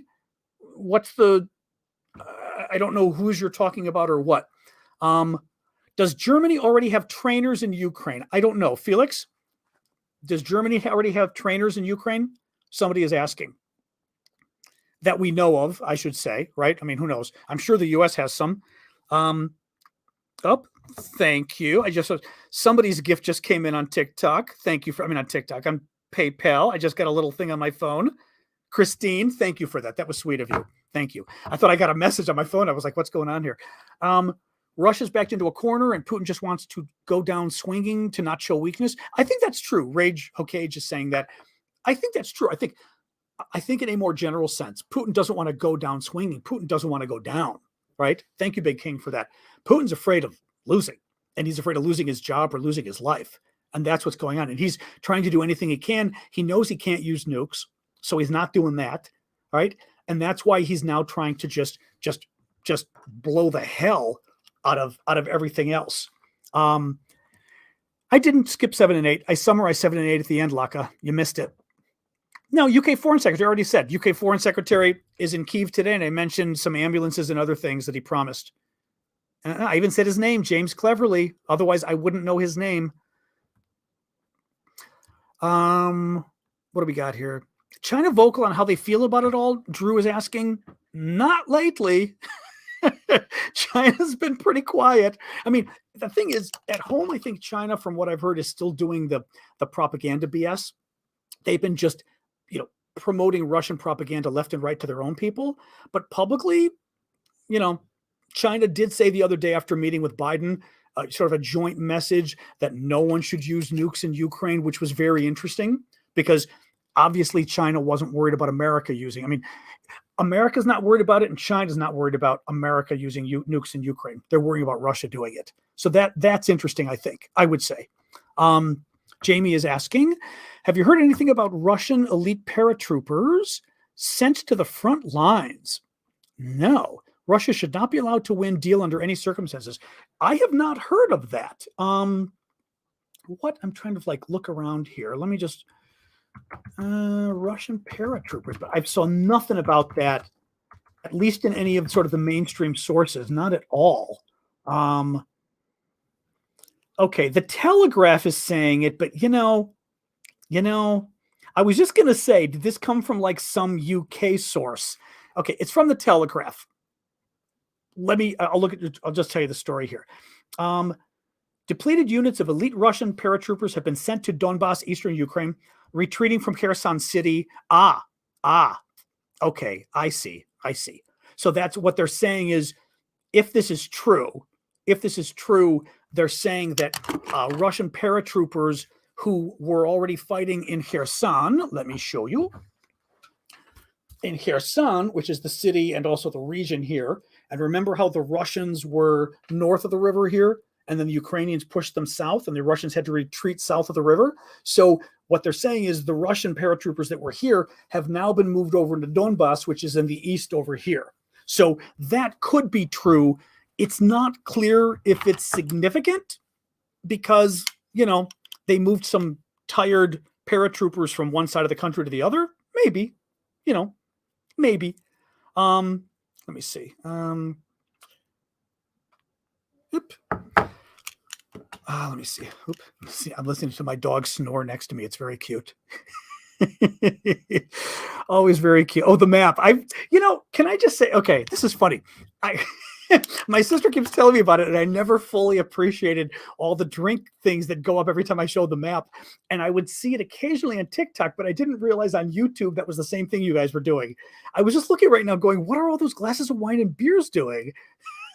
What's I don't know who's you're talking about or what. Does Germany already have trainers in Ukraine? I don't know. Felix? Does Germany already have trainers in Ukraine? Somebody is asking. That we know of, I should say, right? I mean, who knows? I'm sure the U.S. has some. Thank you. Somebody's gift just came in on TikTok. Thank you on TikTok, on PayPal. I just got a little thing on my phone. Christine, thank you for that. That was sweet of you. Thank you. I thought I got a message on my phone. I was like, what's going on here? Russia's backed into a corner and Putin just wants to go down swinging to not show weakness. I think that's true. Rage Hokage is saying that. I think that's true. I think in a more general sense, Putin doesn't want to go down swinging. Putin doesn't want to go down, right? Thank you, Big King, for that. Putin's afraid of losing, and he's afraid of losing his job or losing his life. And that's what's going on. And he's trying to do anything he can. He knows he can't use nukes, so he's not doing that, right? And that's why he's now trying to just blow the hell out of everything else. I didn't skip 7 and 8. I summarized 7 and 8 at the end, Laka. You missed it. No, UK Foreign Secretary already said. UK Foreign Secretary is in Kyiv today, and I mentioned some ambulances and other things that he promised. And I even said his name, James Cleverly. Otherwise, I wouldn't know his name. What do we got here? China vocal on how they feel about it all? Drew is asking. Not lately. China's been pretty quiet. I mean, the thing is, at home, I think China, from what I've heard, is still doing the propaganda BS. They've been just, promoting Russian propaganda left and right to their own people. But publicly, China did say the other day after meeting with Biden, sort of a joint message that no one should use nukes in Ukraine, which was very interesting because obviously China wasn't worried about America using. I mean, America's not worried about it, and China's not worried about America using nukes in Ukraine. They're worrying about Russia doing it. So that's interesting, I think, I would say. Jamie is asking, have you heard anything about Russian elite paratroopers sent to the front lines? No. Russia should not be allowed to win deal under any circumstances. I have not heard of that. What? I'm trying to look around here. Let me just... Russian paratroopers, but I saw nothing about that, at least in any of sort of the mainstream sources, not at all. Okay, the Telegraph is saying it, but you know, I was just gonna say, did this come from like some UK source? Okay, it's from the Telegraph. I'll look at. I'll just tell you the story here. Um, Depleted units of elite Russian paratroopers have been sent to Donbass, eastern Ukraine, retreating from Kherson City. Ah, okay, I see. So that's what they're saying is, if this is true, they're saying that Russian paratroopers who were already fighting in Kherson, let me show you, in Kherson, which is the city and also the region here. And remember how the Russians were north of the river here, and then the Ukrainians pushed them south, and the Russians had to retreat south of the river. So what they're saying is the Russian paratroopers that were here have now been moved over into Donbass, which is in the east over here. So that could be true. It's not clear if it's significant because, they moved some tired paratroopers from one side of the country to the other. Maybe, maybe. Let me see. Let me see. I'm listening to my dog snore next to me. It's very cute. Always very cute. Oh, the map. Can I just say, okay, this is funny. My sister keeps telling me about it, and I never fully appreciated all the drink things that go up every time I show the map. And I would see it occasionally on TikTok, but I didn't realize on YouTube that was the same thing you guys were doing. I was just looking right now going, what are all those glasses of wine and beers doing?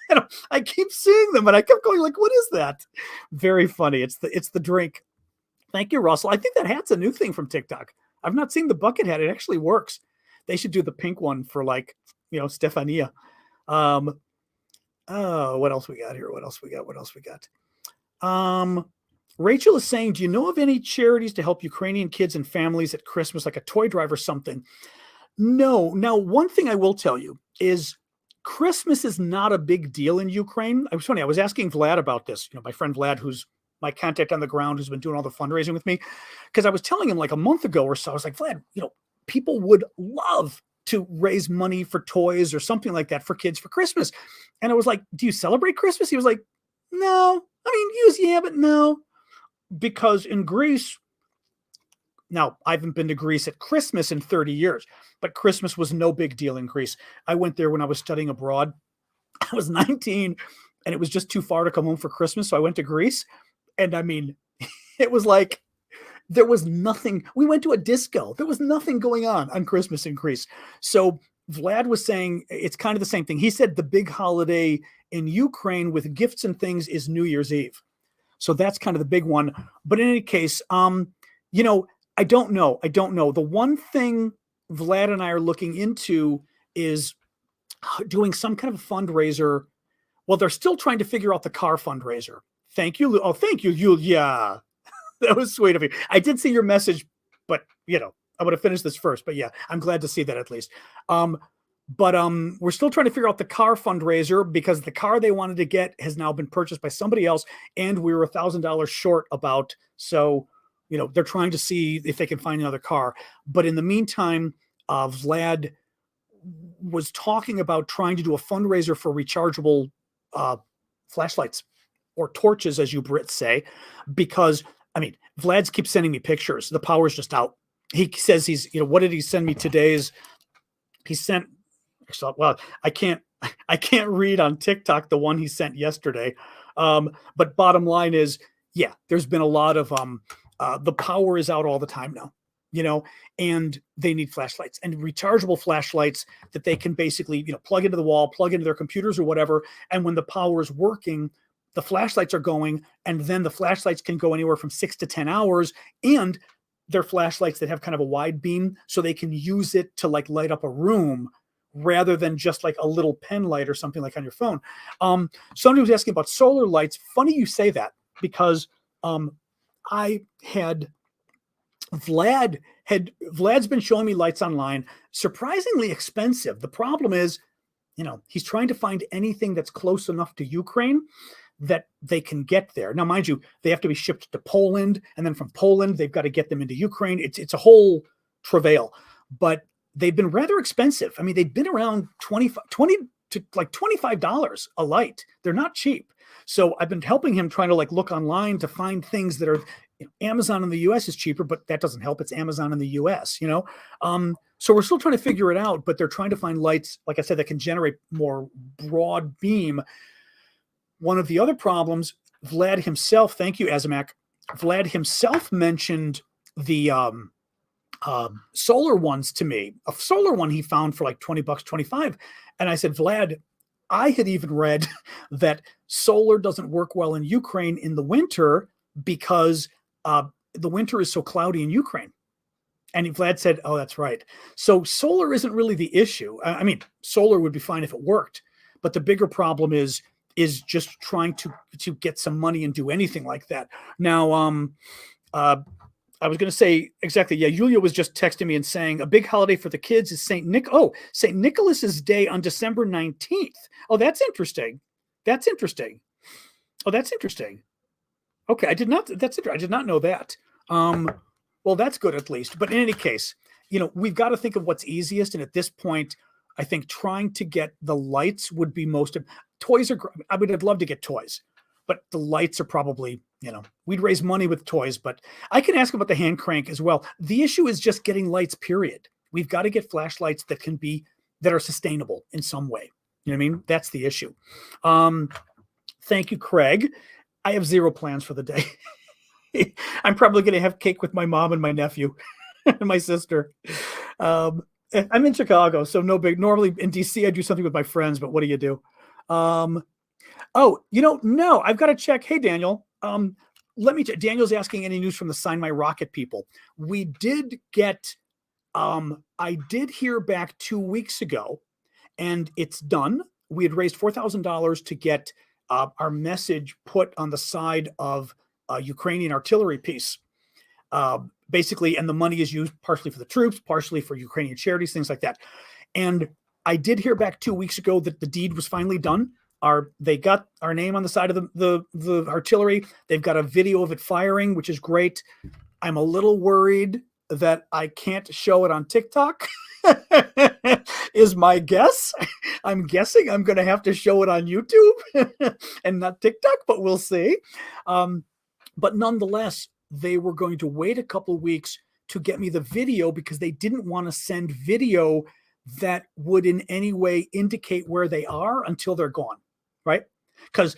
And I keep seeing them, and I kept going like, what is that? Very funny. It's the drink. Thank you, Russell. I think that hat's a new thing from TikTok. I've not seen the bucket hat. It actually works. They should do the pink one for Stefania. Oh, what else we got here? What else we got? Rachel is saying, do you know of any charities to help Ukrainian kids and families at Christmas, like a toy drive or something? No. Now, one thing I will tell you is Christmas is not a big deal in Ukraine. It was funny. I was asking Vlad about this, my friend Vlad, who's my contact on the ground, who's been doing all the fundraising with me. Because I was telling him like a month ago or so, I was like, Vlad, people would love to raise money for toys or something like that for kids for Christmas. And I was like, do you celebrate Christmas? He was like, no. Yeah, but no. Because in Greece, now I haven't been to Greece at Christmas in 30 years, but Christmas was no big deal in Greece. I went there when I was studying abroad. I was 19 and it was just too far to come home for Christmas. So I went to Greece, and it was like, there was nothing. We went to a disco. There was nothing going on Christmas in Greece. So Vlad was saying it's kind of the same thing. He said the big holiday in Ukraine with gifts and things is New Year's Eve. So that's kind of the big one. But in any case, I don't know. The one thing Vlad and I are looking into is doing some kind of a fundraiser. Well, they're still trying to figure out the car fundraiser. Thank you. Oh, thank you, Yulia. That was sweet of you. I did see your message, but I'm going to finish this first. But yeah, I'm glad to see that at least. But we're still trying to figure out the car fundraiser because the car they wanted to get has now been purchased by somebody else, and we were $1,000 short about. So, they're trying to see if they can find another car. But in the meantime, Vlad was talking about trying to do a fundraiser for rechargeable flashlights or torches, as you Brits say, because Vlad's keeps sending me pictures. The power's just out. He says what did he send me today? I can't read on TikTok the one he sent yesterday. But bottom line is, yeah, there's been a lot of, the power is out all the time now, and they need flashlights and rechargeable flashlights that they can basically, plug into the wall, plug into their computers or whatever. And when the power is working, the flashlights are going, and then the flashlights can go anywhere from 6 to 10 hours. And they're flashlights that have kind of a wide beam, so they can use it to light up a room rather than just like a little pen light or something like on your phone. Somebody was asking about solar lights. Funny you say that, because Vlad's been showing me lights online, surprisingly expensive. The problem is, he's trying to find anything that's close enough to Ukraine that they can get there. Now, mind you, they have to be shipped to Poland, and then from Poland, they've got to get them into Ukraine. It's a whole travail, but they've been rather expensive. They've been around $20 to like $25 a light. They're not cheap. So I've been helping him trying to like look online to find things that are, Amazon in the US is cheaper, but that doesn't help. It's Amazon in the US, so we're still trying to figure it out, but they're trying to find lights, like I said, that can generate more broad beam. One of the other problems, Vlad himself, thank you, Azamak, Vlad himself mentioned the solar ones to me. A solar one he found for like $20, 25. And I said, Vlad, I had even read that solar doesn't work well in Ukraine in the winter because the winter is so cloudy in Ukraine. And Vlad said, oh, that's right. So solar isn't really the issue. I mean, solar would be fine if it worked, but the bigger problem is just trying to get some money and do anything like that. Now, I was going to say exactly. Yeah, Yulia was just texting me and saying a big holiday for the kids is St. Nicholas's Day on December 19th. Oh, that's interesting. That's interesting. Oh, that's interesting. Okay, I did not know that. Well, that's good at least. But in any case, we've got to think of what's easiest. And at this point, I think trying to get the lights would be most. Toys are. I would have loved to get toys, but the lights are probably. We'd raise money with toys, but I can ask about the hand crank as well. The issue is just getting lights. Period. We've got to get flashlights that are sustainable in some way. You know what I mean? That's the issue. Thank you, Craig. I have zero plans for the day. I'm probably going to have cake with my mom and my nephew and my sister. I'm in Chicago, so no big. Normally in DC, I do something with my friends, but what do you do? No, I've got to check. Hey, Daniel. Let me check. Daniel's asking any news from the Sign My Rocket people. We did get. I did hear back 2 weeks ago, and it's done. We had raised $4,000 to get our message put on the side of a Ukrainian artillery piece, basically, and the money is used partially for the troops, partially for Ukrainian charities, things like that. And I did hear back 2 weeks ago that the deed was finally done. They got our name on the side of the artillery. They've got a video of it firing, which is great. I'm a little worried that I can't show it on TikTok. Is my guess. I'm guessing I'm going to have to show it on YouTube and not TikTok, but we'll see. But nonetheless, they were going to wait a couple of weeks to get me the video because they didn't want to send video that would in any way indicate where they are until they're gone, right? Because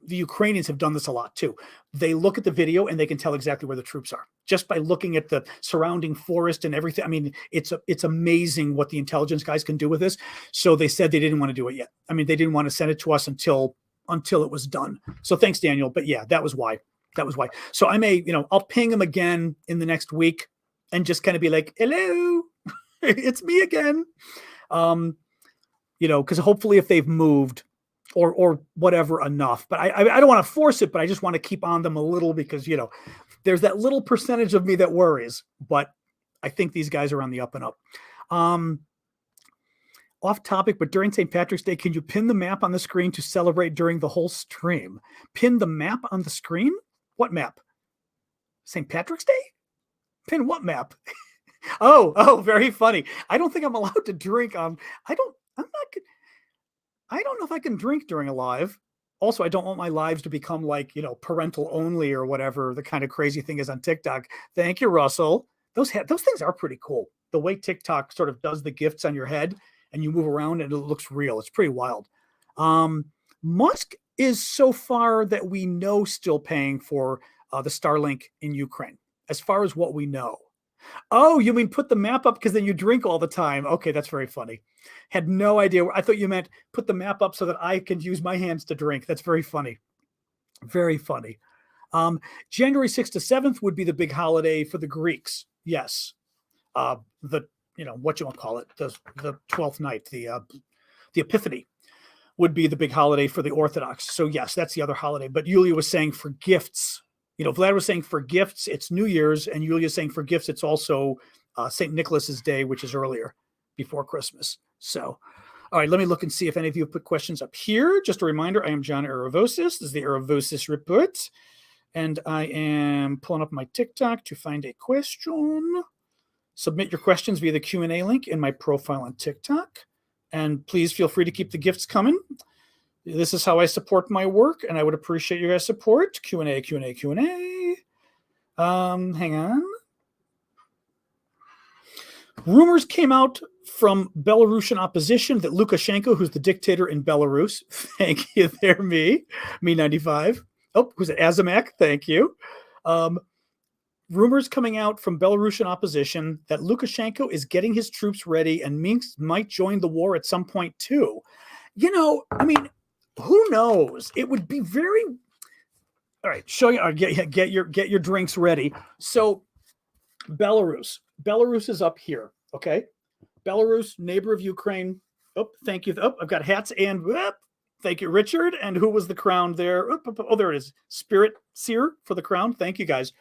the Ukrainians have done this a lot too. They look at the video and they can tell exactly where the troops are just by looking at the surrounding forest and everything. I mean, it's amazing what the intelligence guys can do with this. So they said they didn't want to do it yet. I mean, they didn't want to send it to us until it was done. So thanks, Daniel. But yeah, that was why. So I may, I'll ping him again in the next week and just kind of be like, hello, it's me again. Because hopefully if they've moved or whatever enough, but I don't want to force it, but I just want to keep on them a little because, there's that little percentage of me that worries, but I think these guys are on the up and up. Off topic, but during St. Patrick's Day, can you pin the map on the screen to celebrate during the whole stream? Pin the map on the screen? What map? St. Patrick's Day? Pin what map? Oh, very funny. I don't think I'm allowed to drink. I don't know if I can drink during a live. Also, I don't want my lives to become like, parental only or whatever the kind of crazy thing is on TikTok. Thank you, Russell. Those things are pretty cool. The way TikTok sort of does the gifts on your head and you move around and it looks real. It's pretty wild. Musk is so far that we know still paying for the Starlink in Ukraine, as far as what we know. Oh, you mean put the map up because then you drink all the time. Okay, that's very funny. Had no idea. I thought you meant put the map up so that I can use my hands to drink. That's very funny. Very funny. January 6th to 7th would be the big holiday for the Greeks. Yes. What you want to call it, the 12th night, the Epiphany would be the big holiday for the Orthodox. So yes, that's the other holiday. But Yulia was saying for gifts, Vlad was saying for gifts, it's New Year's, and Yulia's saying for gifts, it's also St. Nicholas's Day, which is earlier before Christmas. So, all right, let me look and see if any of you have put questions up here. Just a reminder, I am John Aravosis. This is the Aravosis Report, and I am pulling up my TikTok to find a question. Submit your questions via the Q&A link in my profile on TikTok. And please feel free to keep the gifts coming. This is how I support my work, and I would appreciate your guys' support. Q&A, Q&A, Q&A. Hang on. Rumors came out from Belarusian opposition that Lukashenko, who's the dictator in Belarus, thank you there, me 95. Oh, who's it? Azamak, thank you. Rumors coming out from Belarusian opposition that Lukashenko is getting his troops ready and Minsk might join the war at some point too. You know, I mean, who knows? It would be very. All right, show you. Get your drinks ready. So, Belarus is up here. Okay, Belarus, neighbor of Ukraine. Oh, thank you. Oh, I've got hats and thank you, Richard. And who was the crown there? Oh, there it is. Spirit Seer for the crown. Thank you, guys.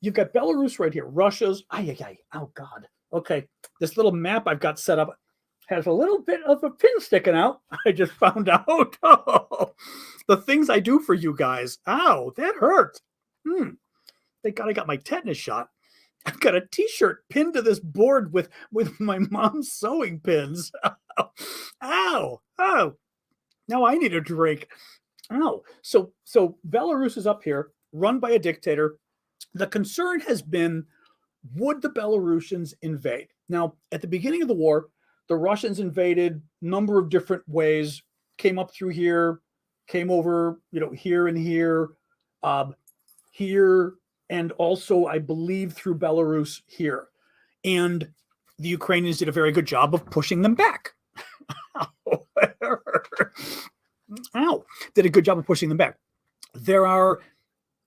You've got Belarus right here. Russia's. Oh God. Okay, this little map I've got set up has a little bit of a pin sticking out. I just found out. Oh, the things I do for you guys. Ow, that hurt. Thank God I got my tetanus shot. I've got a t-shirt pinned to this board with my mom's sewing pins. Ow. Oh. Now I need a drink. Ow. So Belarus is up here, run by a dictator. The concern has been, would the Belarusians invade? Now, at the beginning of the war, the Russians invaded a number of different ways, came up through here, came over, here and here, and also, I believe, through Belarus here. And the Ukrainians did a very good job of pushing them back. Did a good job of pushing them back.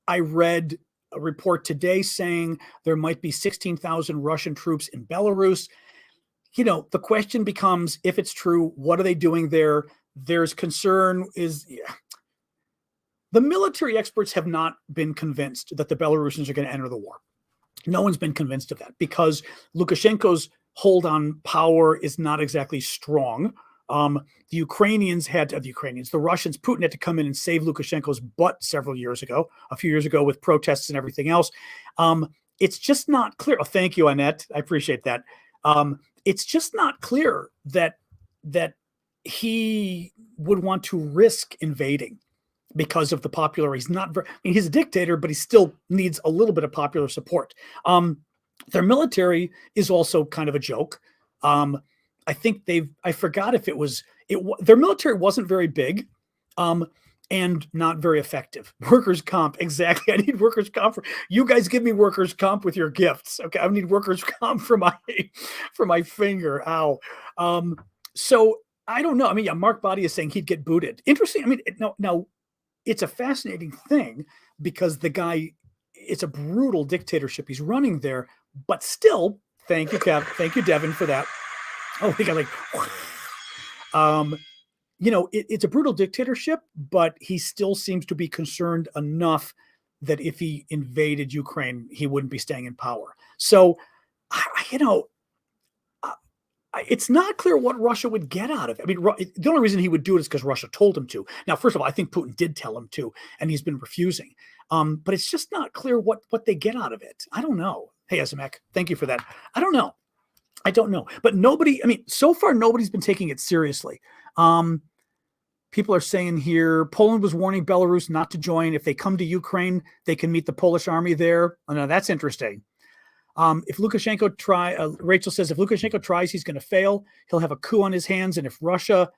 I read a report today saying there might be 16,000 Russian troops in Belarus. The question becomes, if it's true, what are they doing there? There's concern the military experts have not been convinced that the Belarusians are going to enter the war. No one's been convinced of that because Lukashenko's hold on power is not exactly strong. The Russians, Putin had to come in and save Lukashenko's butt a few years ago with protests and everything else. It's just not clear. Oh, thank you, Annette. I appreciate that. It's just not clear that he would want to risk invading because of the popular. He's a dictator, but he still needs a little bit of popular support. Their military is also kind of a joke. I think I forgot if their military wasn't very big, and not very effective. Workers' comp, exactly. I need workers' comp. You guys give me workers' comp with your gifts. Okay, I need workers' comp for my finger. Ow. So I don't know. I mean, Mark Body is saying he'd get booted. Interesting. I mean, now it's a fascinating thing because the guy, it's a brutal dictatorship he's running there, but still, thank you, Kev. Thank you, Devin, for that. Oh, we got it's a brutal dictatorship, but he still seems to be concerned enough that if he invaded Ukraine, he wouldn't be staying in power. So, it's not clear what Russia would get out of it. I mean, the only reason he would do it is because Russia told him to. Now, first of all, I think Putin did tell him to, and he's been refusing. But it's just not clear what they get out of it. I don't know. Hey, Azamek, thank you for that. I don't know. But so far, nobody's been taking it seriously. People are saying here, Poland was warning Belarus not to join. If they come to Ukraine, they can meet the Polish army there. Oh, no, that's interesting. If Lukashenko Rachel says, if Lukashenko tries, he's going to fail. He'll have a coup on his hands. And if Russia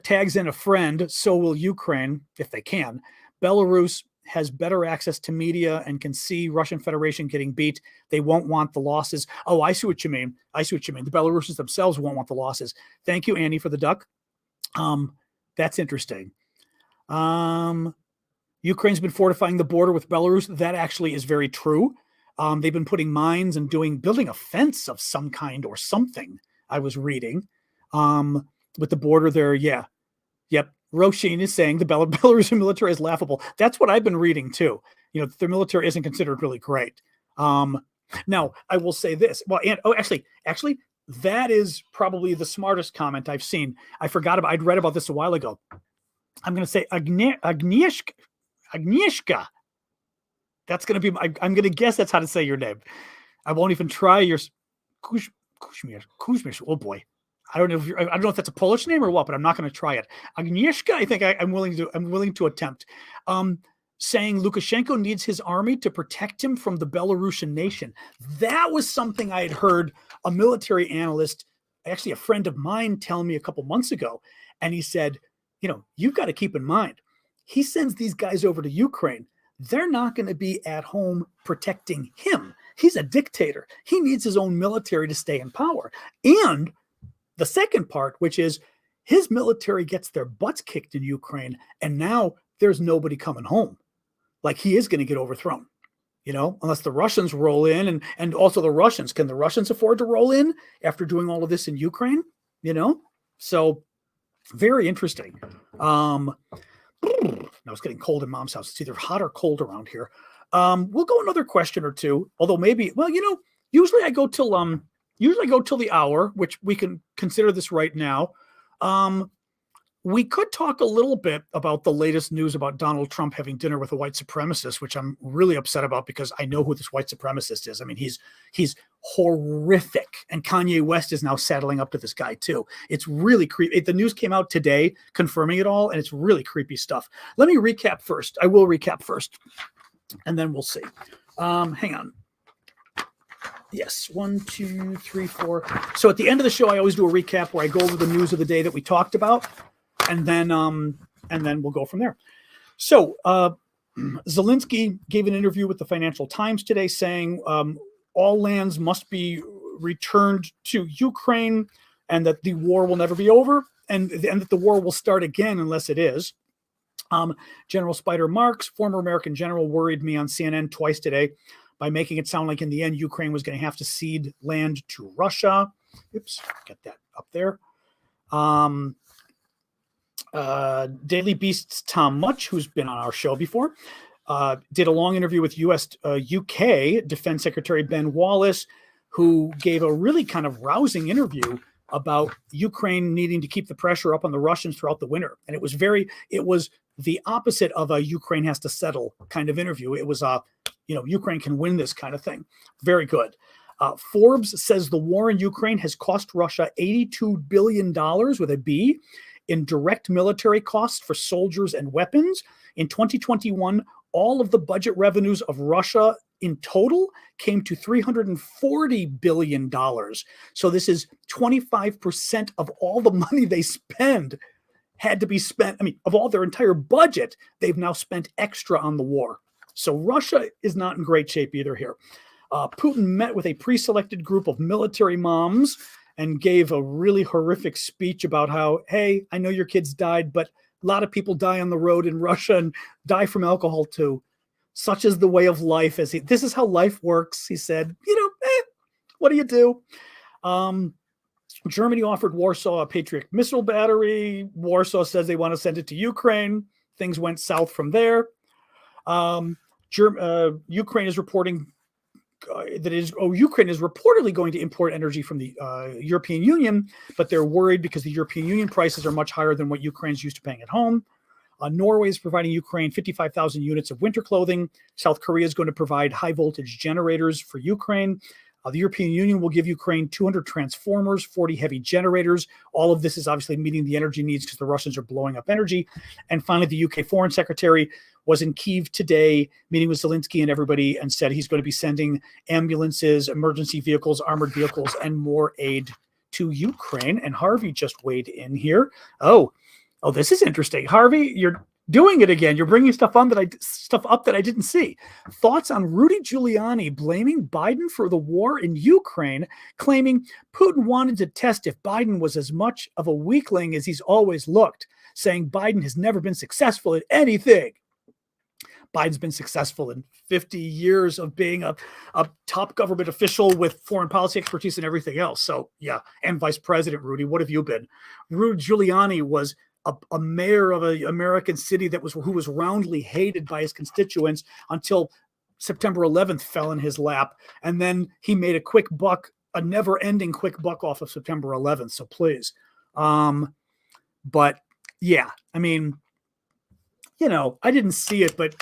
tags in a friend, so will Ukraine, if they can. Belarus has better access to media and can see Russian Federation getting beat. They won't want the losses. Oh, I see what you mean. The Belarusians themselves won't want the losses. Thank you, Annie, for the duck. That's interesting. Ukraine's been fortifying the border with Belarus. That actually is very true. They've been putting mines and building a fence of some kind or something, I was reading, with the border there. Yeah. Yep. Roshin is saying the Belarusian military is laughable. That's what I've been reading too. Their military isn't considered really great. Now I will say this. Well, actually, that is probably the smartest comment I've seen. I'd read about this a while ago. I'm going to say Agnieszka. That's going to be, I'm going to guess that's how to say your name. I won't even try your Kuzmir. Oh boy. I don't know if I don't know if that's a Polish name or what, but I'm not going to try it. Agnieszka, I think I'm willing to attempt. Saying Lukashenko needs his army to protect him from the Belarusian nation. That was something I had heard a military analyst, actually a friend of mine, tell me a couple months ago. And he said, you've got to keep in mind, he sends these guys over to Ukraine. They're not going to be at home protecting him. He's a dictator. He needs his own military to stay in power. And the second part, which is his military gets their butts kicked in Ukraine, and now there's nobody coming home. Like, he is going to get overthrown, unless the Russians roll in, and also the Russians. Can the Russians afford to roll in after doing all of this in Ukraine? So very interesting. Now it's getting cold in Mom's house. It's either hot or cold around here. We'll go another question or two, although maybe, usually I go till the hour, which we can consider this right now. We could talk a little bit about the latest news about Donald Trump having dinner with a white supremacist, which I'm really upset about because I know who this white supremacist is. I mean, he's horrific. And Kanye West is now saddling up to this guy too. It's really creepy. The news came out today confirming it all, and it's really creepy stuff. Let me recap first. I will recap first, and then we'll see. Hang on. Yes, 1, 2, 3, 4. So at the end of the show, I always do a recap where I go over the news of the day that we talked about. And then we'll go from there. So Zelensky gave an interview with the Financial Times today saying all lands must be returned to Ukraine and that the war will never be over and that the war will start again unless it is. General Spider Marx, former American general, worried me on CNN twice today by making it sound like in the end Ukraine was going to have to cede land to Russia. Oops, get that up there. Daily Beast's Tom Much, who's been on our show before, did a long interview with UK Defense Secretary Ben Wallace, who gave a really kind of rousing interview about Ukraine needing to keep the pressure up on the Russians throughout the winter. And it was the opposite of a Ukraine has to settle kind of interview. It was Ukraine can win this kind of thing. Very good. Forbes says the war in Ukraine has cost Russia $82 billion with a B in direct military costs for soldiers and weapons. In 2021, all of the budget revenues of Russia in total came to $340 billion. So this is 25% of all the money they spend had to be spent. I mean, of all their entire budget, they've now spent extra on the war. So Russia is not in great shape either here. Putin met with a pre-selected group of military moms and gave a really horrific speech about how, hey, I know your kids died, but a lot of people die on the road in Russia and die from alcohol too. Such is the way of life. This is how life works, he said. What do you do? Germany offered Warsaw a Patriot missile battery. Warsaw says they want to send it to Ukraine. Things went south from there. Ukraine is reporting Ukraine is reportedly going to import energy from the European Union, but they're worried because the European Union prices are much higher than what Ukraine's used to paying at home. Norway is providing Ukraine 55,000 units of winter clothing. South Korea is going to provide high voltage generators for Ukraine. The European Union will give Ukraine 200 transformers, 40 heavy generators. All of this is obviously meeting the energy needs because the Russians are blowing up energy. And finally, the UK Foreign Secretary was in Kyiv today, meeting with Zelensky and everybody, and said he's going to be sending ambulances, emergency vehicles, armored vehicles, and more aid to Ukraine. And Harvey just weighed in here. Oh, this is interesting. Harvey, you're doing it again. You're bringing stuff up that I didn't see. Thoughts on Rudy Giuliani blaming Biden for the war in Ukraine, claiming Putin wanted to test if Biden was as much of a weakling as he's always looked, saying Biden has never been successful at anything. Biden's been successful in 50 years of being a top government official with foreign policy expertise and everything else. So yeah, and Vice President, Rudy, what have you been? Rudy Giuliani was a mayor of an American city who was roundly hated by his constituents until September 11th fell in his lap. And then he made a quick buck, a never-ending quick buck off of September 11th. So please. But yeah, I mean, I didn't see it, but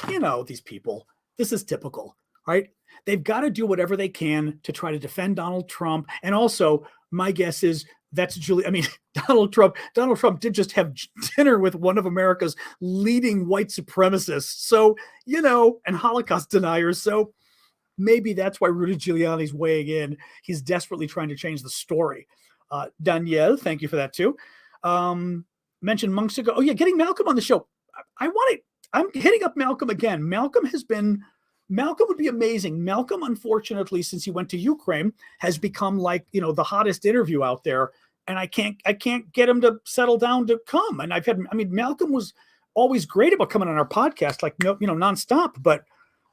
these people, this is typical, right? They've got to do whatever they can to try to defend Donald Trump. And also, my guess is That's Julie. I mean, Donald Trump did just have dinner with one of America's leading white supremacists. So, and Holocaust deniers. So maybe that's why Rudy Giuliani's weighing in. He's desperately trying to change the story. Danielle, thank you for that too. Mentioned months ago. Oh yeah, getting Malcolm on the show. I'm hitting up Malcolm again. Malcolm would be amazing. Malcolm, unfortunately, since he went to Ukraine, has become like, the hottest interview out there. And I can't get him to settle down to come. And Malcolm was always great about coming on our podcast, like, nonstop. But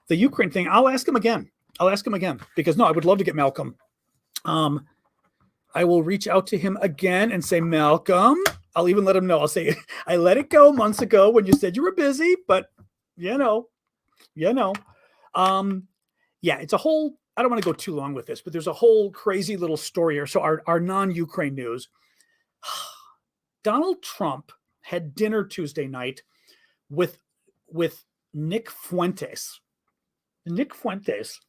the Ukraine thing, I'll ask him again because I would love to get Malcolm. I will reach out to him again and say, Malcolm, I'll even let him know. I'll say, I let it go months ago when you said you were busy, but it's a whole, I don't want to go too long with this, but there's a whole crazy little story here. So our non-Ukraine news, Donald Trump had dinner Tuesday night with Nick Fuentes. Nick Fuentes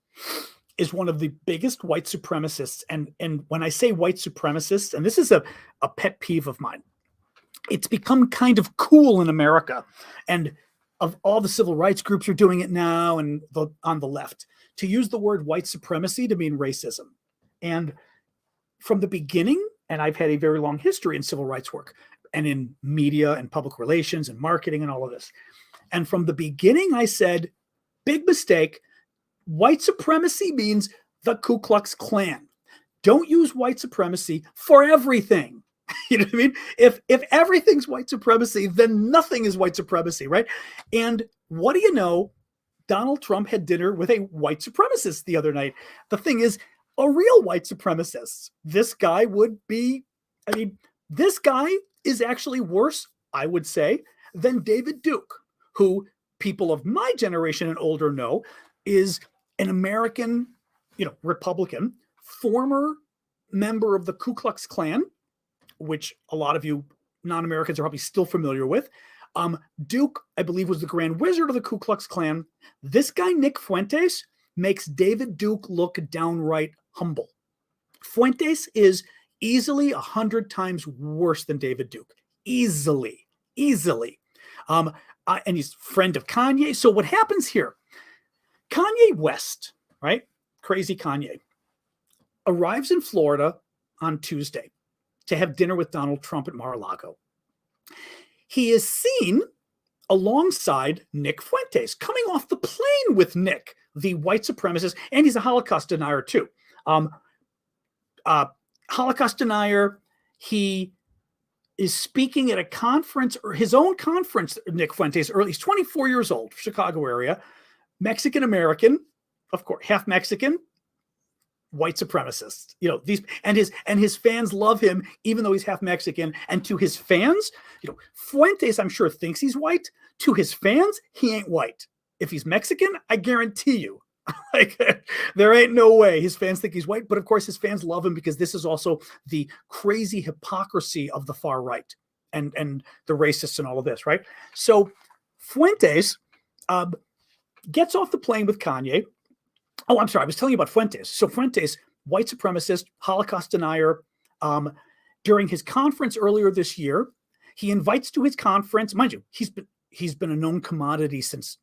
is one of the biggest white supremacists. And when I say white supremacists, and this is a pet peeve of mine, it's become kind of cool in America. And of all the civil rights groups are doing it now and on the left, to use the word white supremacy to mean racism. And from the beginning, and I've had a very long history in civil rights work and in media and public relations and marketing and all of this. And from the beginning, I said, big mistake. White supremacy means the Ku Klux Klan. Don't use white supremacy for everything. You know what I mean? If everything's white supremacy, then nothing is white supremacy, right? And what do you know? Donald Trump had dinner with a white supremacist the other night. The thing is, a real white supremacist. This guy is actually worse, I would say, than David Duke, who people of my generation and older know is an American, Republican, former member of the Ku Klux Klan, which a lot of you non-Americans are probably still familiar with. Duke, I believe, was the Grand Wizard of the Ku Klux Klan. This guy, Nick Fuentes, makes David Duke look downright humble. Fuentes is easily 100 times worse than David Duke. Easily. And he's friend of Kanye. So what happens here? Kanye West, right? Crazy Kanye, arrives in Florida on Tuesday to have dinner with Donald Trump at Mar-a-Lago. He is seen alongside Nick Fuentes, coming off the plane with Nick, the white supremacist, and he's a Holocaust denier too. Holocaust denier. He is speaking at a conference, or his own conference, Nick Fuentes, he's 24 years old, Chicago area, Mexican-American, of course, half Mexican, white supremacist. His fans love him, even though he's half Mexican. And to his fans, Fuentes, I'm sure, thinks he's white. To his fans, he ain't white. If he's Mexican, I guarantee you, there ain't no way his fans think he's white. But of course, his fans love him because this is also the crazy hypocrisy of the far right and the racists and all of this, right? So Fuentes gets off the plane with Kanye. Oh, I'm sorry. I was telling you about Fuentes. So Fuentes, white supremacist, Holocaust denier. During his conference earlier this year, he invites to his conference. Mind you, he's been a known commodity since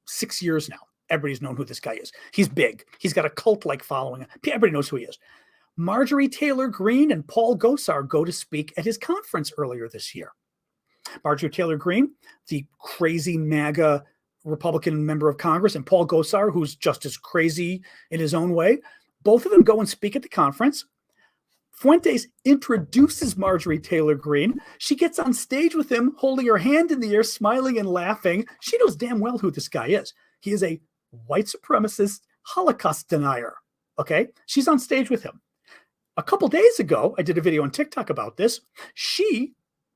6 years now. Everybody's known who this guy is. He's big. He's got a cult-like following. Everybody knows who he is. Marjorie Taylor Greene and Paul Gosar go to speak at his conference earlier this year. Marjorie Taylor Greene, the crazy MAGA Republican member of Congress, and Paul Gosar, who's just as crazy in his own way. Both of them go and speak at the conference. Fuentes introduces Marjorie Taylor Greene. She gets on stage with him, holding her hand in the air, smiling and laughing. She knows damn well who this guy is. He is a white supremacist Holocaust denier. Okay? She's on stage with him. A couple days ago, I did a video on TikTok about this. She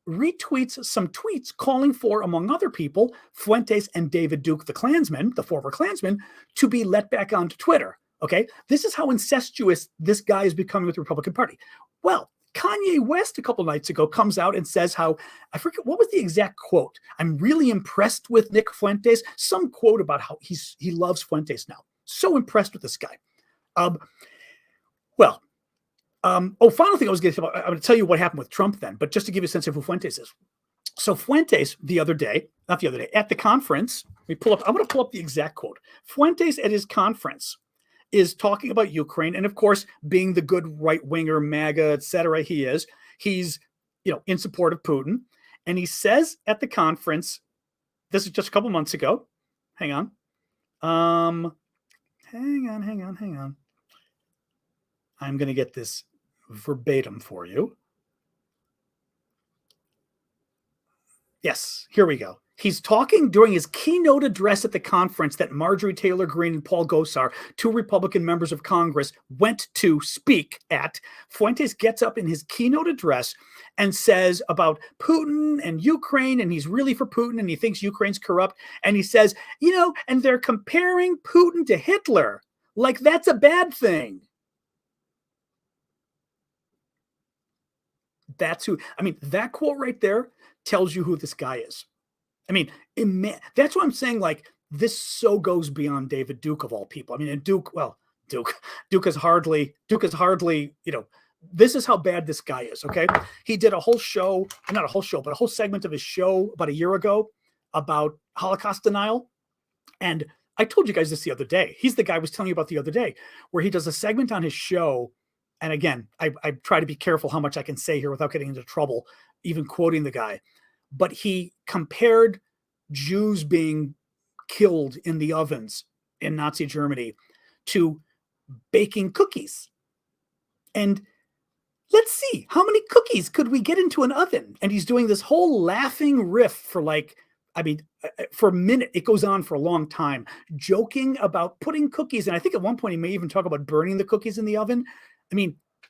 retweets some tweets calling for, among other people, Fuentes and David Duke, the Klansman, the former Klansman, to be let back onto Twitter. Okay? This is how incestuous this guy is becoming with the Republican Party. Well, Kanye West a couple nights ago comes out and says how, I forget, what was the exact quote? I'm really impressed with Nick Fuentes. Some quote about how he loves Fuentes now. So impressed with this guy. Well, Final thing I was going to I'm going to tell you what happened with Trump then, but just to give you a sense of who Fuentes is. So Fuentes at the conference, I'm going to pull up the exact quote. Fuentes at his conference is talking about Ukraine. And of course, being the good right-winger, MAGA, etc. he's, in support of Putin. And he says at the conference, this is just a couple months ago. Hang on. Hang on. I'm going to get this verbatim for you. Yes, here we go. He's talking during his keynote address at the conference that Marjorie Taylor Greene and Paul Gosar, two Republican members of Congress, went to speak at. Fuentes gets up in his keynote address and says about Putin and Ukraine, and he's really for Putin, and he thinks Ukraine's corrupt. And he says, and they're comparing Putin to Hitler. Like that's a bad thing. That's who, that quote right there tells you who this guy is. That's what I'm saying. Like, this so goes beyond David Duke of all people. And Duke is hardly, this is how bad this guy is. Okay. He did a whole show, not a whole show, but a whole segment of his show about a year ago about Holocaust denial. And I told you guys this the other day. He's the guy I was telling you about the other day, where he does a segment on his show. And again, I try to be careful how much I can say here without getting into trouble, even quoting the guy. But he compared Jews being killed in the ovens in Nazi Germany to baking cookies. And let's see, how many cookies could we get into an oven? And he's doing this whole laughing riff for for a minute. It goes on for a long time, joking about putting cookies. And I think at one point he may even talk about burning the cookies in the oven.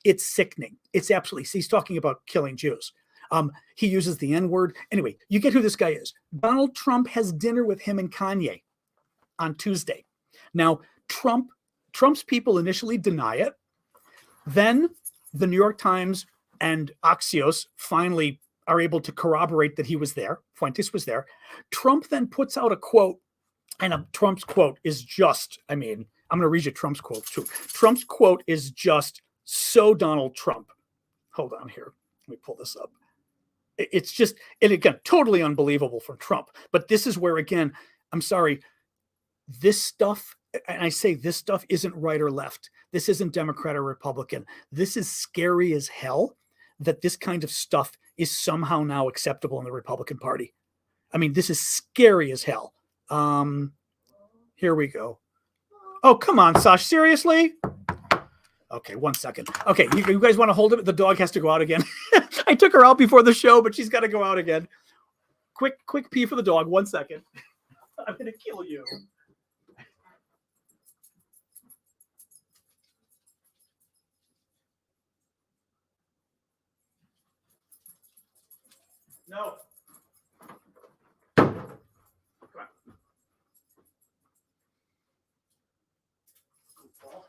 It's sickening. It's absolutely, he's talking about killing Jews. He uses the N-word. Anyway, you get who this guy is. Donald Trump has dinner with him and Kanye on Tuesday. Now, Trump's people initially deny it. Then the New York Times and Axios finally are able to corroborate that he was there. Fuentes was there. Trump then puts out a quote, and Trump's quote is just, I'm going to read you Trump's quote too. Trump's quote is just so Donald Trump. Hold on here. Let me pull this up. It's just, and again, totally unbelievable from Trump. But this is where, again, I'm sorry, this stuff, and I say this stuff isn't right or left. This isn't Democrat or Republican. This is scary as hell that this kind of stuff is somehow now acceptable in the Republican Party. This is scary as hell. Here we go. Oh, come on, Sash, seriously? Okay, 1 second. Okay, you guys want to hold it? The dog has to go out again. I took her out before the show, but she's got to go out again. Quick pee for the dog. 1 second. I'm going to kill you. No. Come on. Goofball.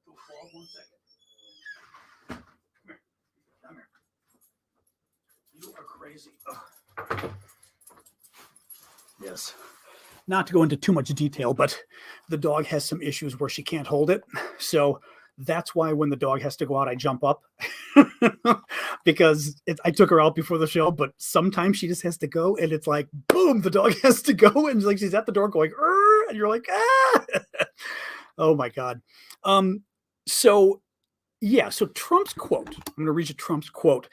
Goofball, 1 second. Come here. You are crazy. Ugh. Yes. Not to go into too much detail, but the dog has some issues where she can't hold it. So that's why when the dog has to go out, I jump up. because I took her out before the show, but sometimes she just has to go, and it's like, boom, the dog has to go, and like she's at the door going, and you're like, ah. Oh my God. So Trump's quote, I'm going to read you Trump's quote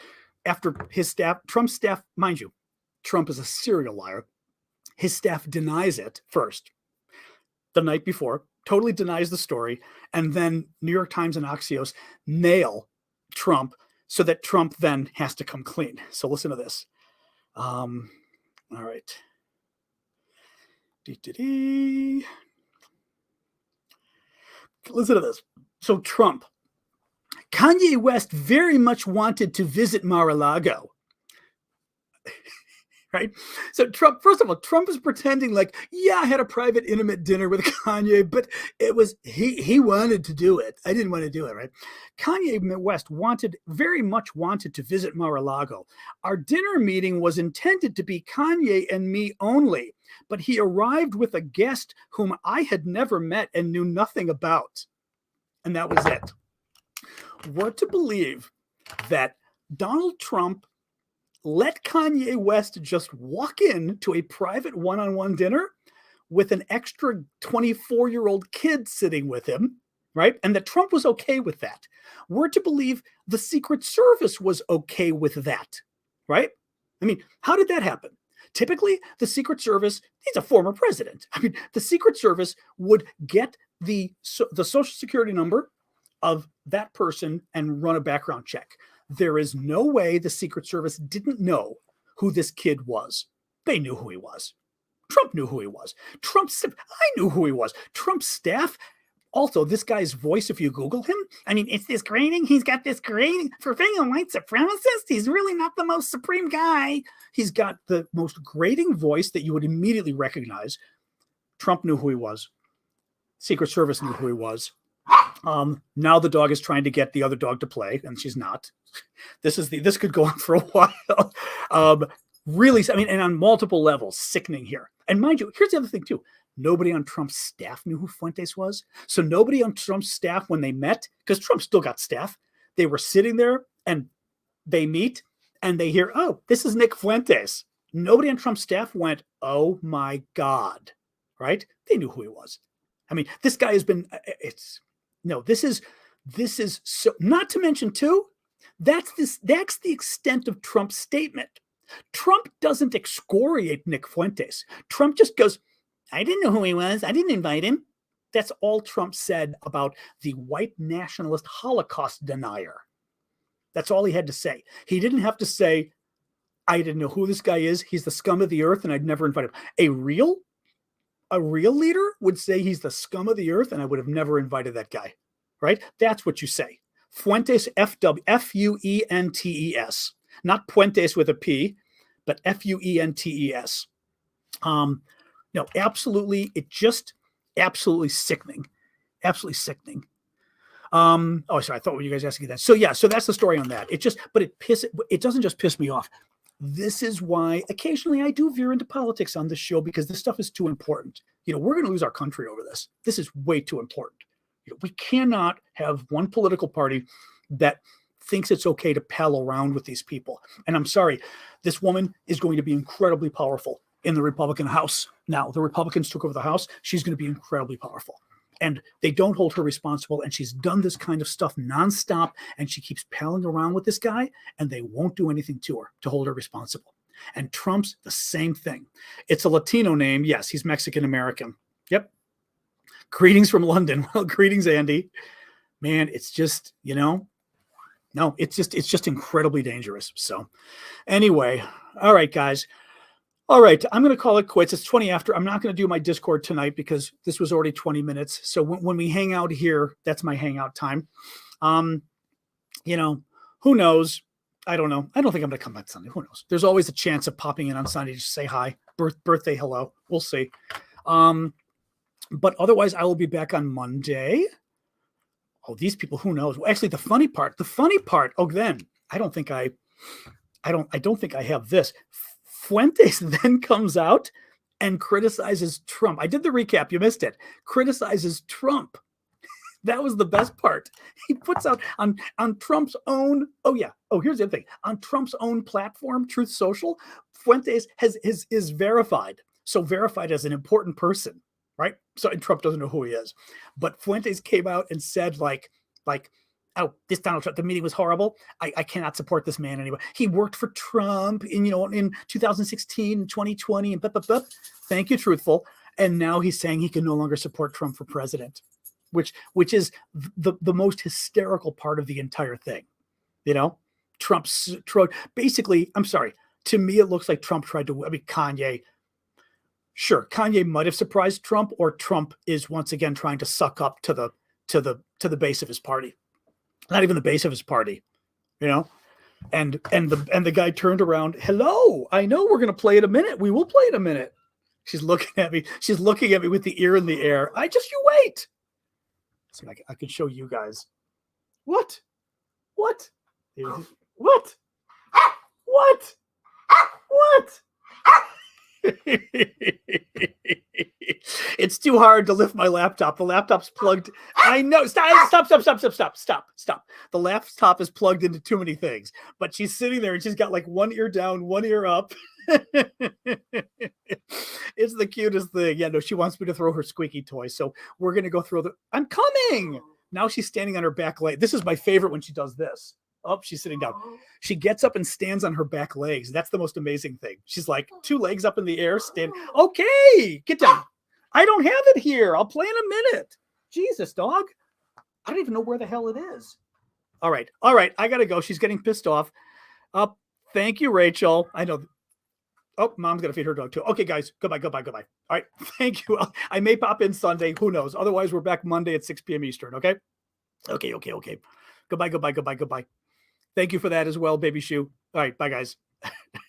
after his staff, Trump's staff, mind you, Trump is a serial liar. His staff denies it first the night before, totally denies the story. And then New York Times and Axios nail Trump so that Trump then has to come clean. So listen to this. All right. Listen to this. So Trump, Kanye West very much wanted to visit Mar-a-Lago. Right? So Trump, first of all, Trump is pretending like, yeah, I had a private intimate dinner with Kanye, but it was, he wanted to do it. I didn't want to do it, right? Kanye West very much wanted to visit Mar-a-Lago. Our dinner meeting was intended to be Kanye and me only, but he arrived with a guest whom I had never met and knew nothing about. And that was it. We're to believe that Donald Trump let Kanye West just walk in to a private one-on-one dinner with an extra 24-year-old kid sitting with him, right? And that Trump was okay with that. We're to believe the Secret Service was okay with that, right? I mean, how did that happen? Typically, the Secret Service, he's a former president. I mean, the Secret Service would get the Social Security number of that person and run a background check. There is no way the Secret Service didn't know who this kid was. They knew who he was. Trump knew who he was. I knew who he was. Trump's staff, also this guy's voice, if you Google him, I mean, it's this grating. He's got this grating for being a white supremacist. He's really not the most supreme guy. He's got the most grating voice that you would immediately recognize. Trump knew who he was. Secret Service knew who he was. Now the dog is trying to get the other dog to play, and she's not. This could go on for a while. Really, I mean, and on multiple levels, sickening here. And mind you, here's the other thing too. Nobody on Trump's staff knew who Fuentes was. So nobody on Trump's staff, when they met, because Trump still got staff, they were sitting there and they meet and they hear, oh, this is Nick Fuentes. Nobody on Trump's staff went, oh my God, right? They knew who he was. I mean, this guy has been, this is so, not to mention too, that's the extent of Trump's statement. Trump doesn't excoriate Nick Fuentes. Trump just goes, I didn't know who he was. I didn't invite him. That's all Trump said about the white nationalist Holocaust denier. That's all he had to say. He didn't have to say, I didn't know who this guy is. He's the scum of the earth, and I'd never invite him. A real leader would say he's the scum of the earth, and I would have never invited that guy, right? That's what you say. Fuentes, Fuentes, not Puentes with a P, but Fuentes. No, absolutely. Absolutely sickening. Absolutely sickening. Sorry. I thought you guys asking that. So that's the story on that. It doesn't just piss me off. This is why occasionally I do veer into politics on this show, because this stuff is too important. We're going to lose our country over this. This is way too important. We cannot have one political party that thinks it's okay to pal around with these people. And I'm sorry, this woman is going to be incredibly powerful in the Republican House. Now, the Republicans took over the House. She's going to be incredibly powerful. And they don't hold her responsible. And she's done this kind of stuff nonstop. And she keeps palling around with this guy. And they won't do anything to her to hold her responsible. And Trump's the same thing. It's a Latino name. Yes, he's Mexican-American. Yep. Greetings from London. Well, greetings, Andy. Man, it's just, no, it's just incredibly dangerous. So anyway, all right, guys. All right, I'm going to call it quits. It's 20 after. I'm not going to do my Discord tonight because this was already 20 minutes. So when we hang out here, that's my hangout time. Who knows? I don't know. I don't think I'm going to come back Sunday. Who knows? There's always a chance of popping in on Sunday to say hi, birthday, hello. We'll see. But otherwise, I will be back on Monday. Oh, these people, who knows? Well, actually, the funny part. Then I don't think I have this. Fuentes then comes out and criticizes Trump. I did the recap. You missed it. Criticizes Trump. That was the best part. He puts out on Trump's own. Oh yeah. Oh, here's the other thing. On Trump's own platform, Truth Social, Fuentes is verified. So verified as an important person, right? So and Trump doesn't know who he is, but Fuentes came out and said oh, this Donald Trump, the meeting was horrible. I cannot support this man anymore. He worked for Trump in 2016 and 2020 and blah, blah, blah. Thank you, Truthful. And now he's saying he can no longer support Trump for president, which is the most hysterical part of the entire thing. Trump's basically, I'm sorry, to me, it looks like Trump tried to, Kanye, sure, Kanye might have surprised Trump, or Trump is once again trying to suck up to the base of his party. Not even the base of his party, and the guy turned around. Hello, I know we're going to play in a minute. We will play in a minute. She's looking at me. She's looking at me with the ear in the air. You wait. See, I can show you guys. What? What? What? What? What? It's too hard to lift my laptop. The laptop's plugged. I know. Stop. The laptop is plugged into too many things. But she's sitting there and she's got like one ear down, one ear up. It's the cutest thing. Yeah, no, she wants me to throw her squeaky toy. So we're going to go throw I'm coming. Now she's standing on her back leg. This is my favorite when she does this. Oh, she's sitting down. She gets up and stands on her back legs. That's the most amazing thing. She's like 2 legs up in the air, stand. Okay, get down. I don't have it here. I'll play in a minute. Jesus, dog. I don't even know where the hell it is. All right. I got to go. She's getting pissed off. Thank you, Rachel. I know. Oh, mom's going to feed her dog too. Okay, guys. Goodbye. All right. Thank you. I may pop in Sunday. Who knows? Otherwise, we're back Monday at 6 p.m. Eastern. Okay. Goodbye. Thank you for that as well, baby shoe. All right. Bye, guys.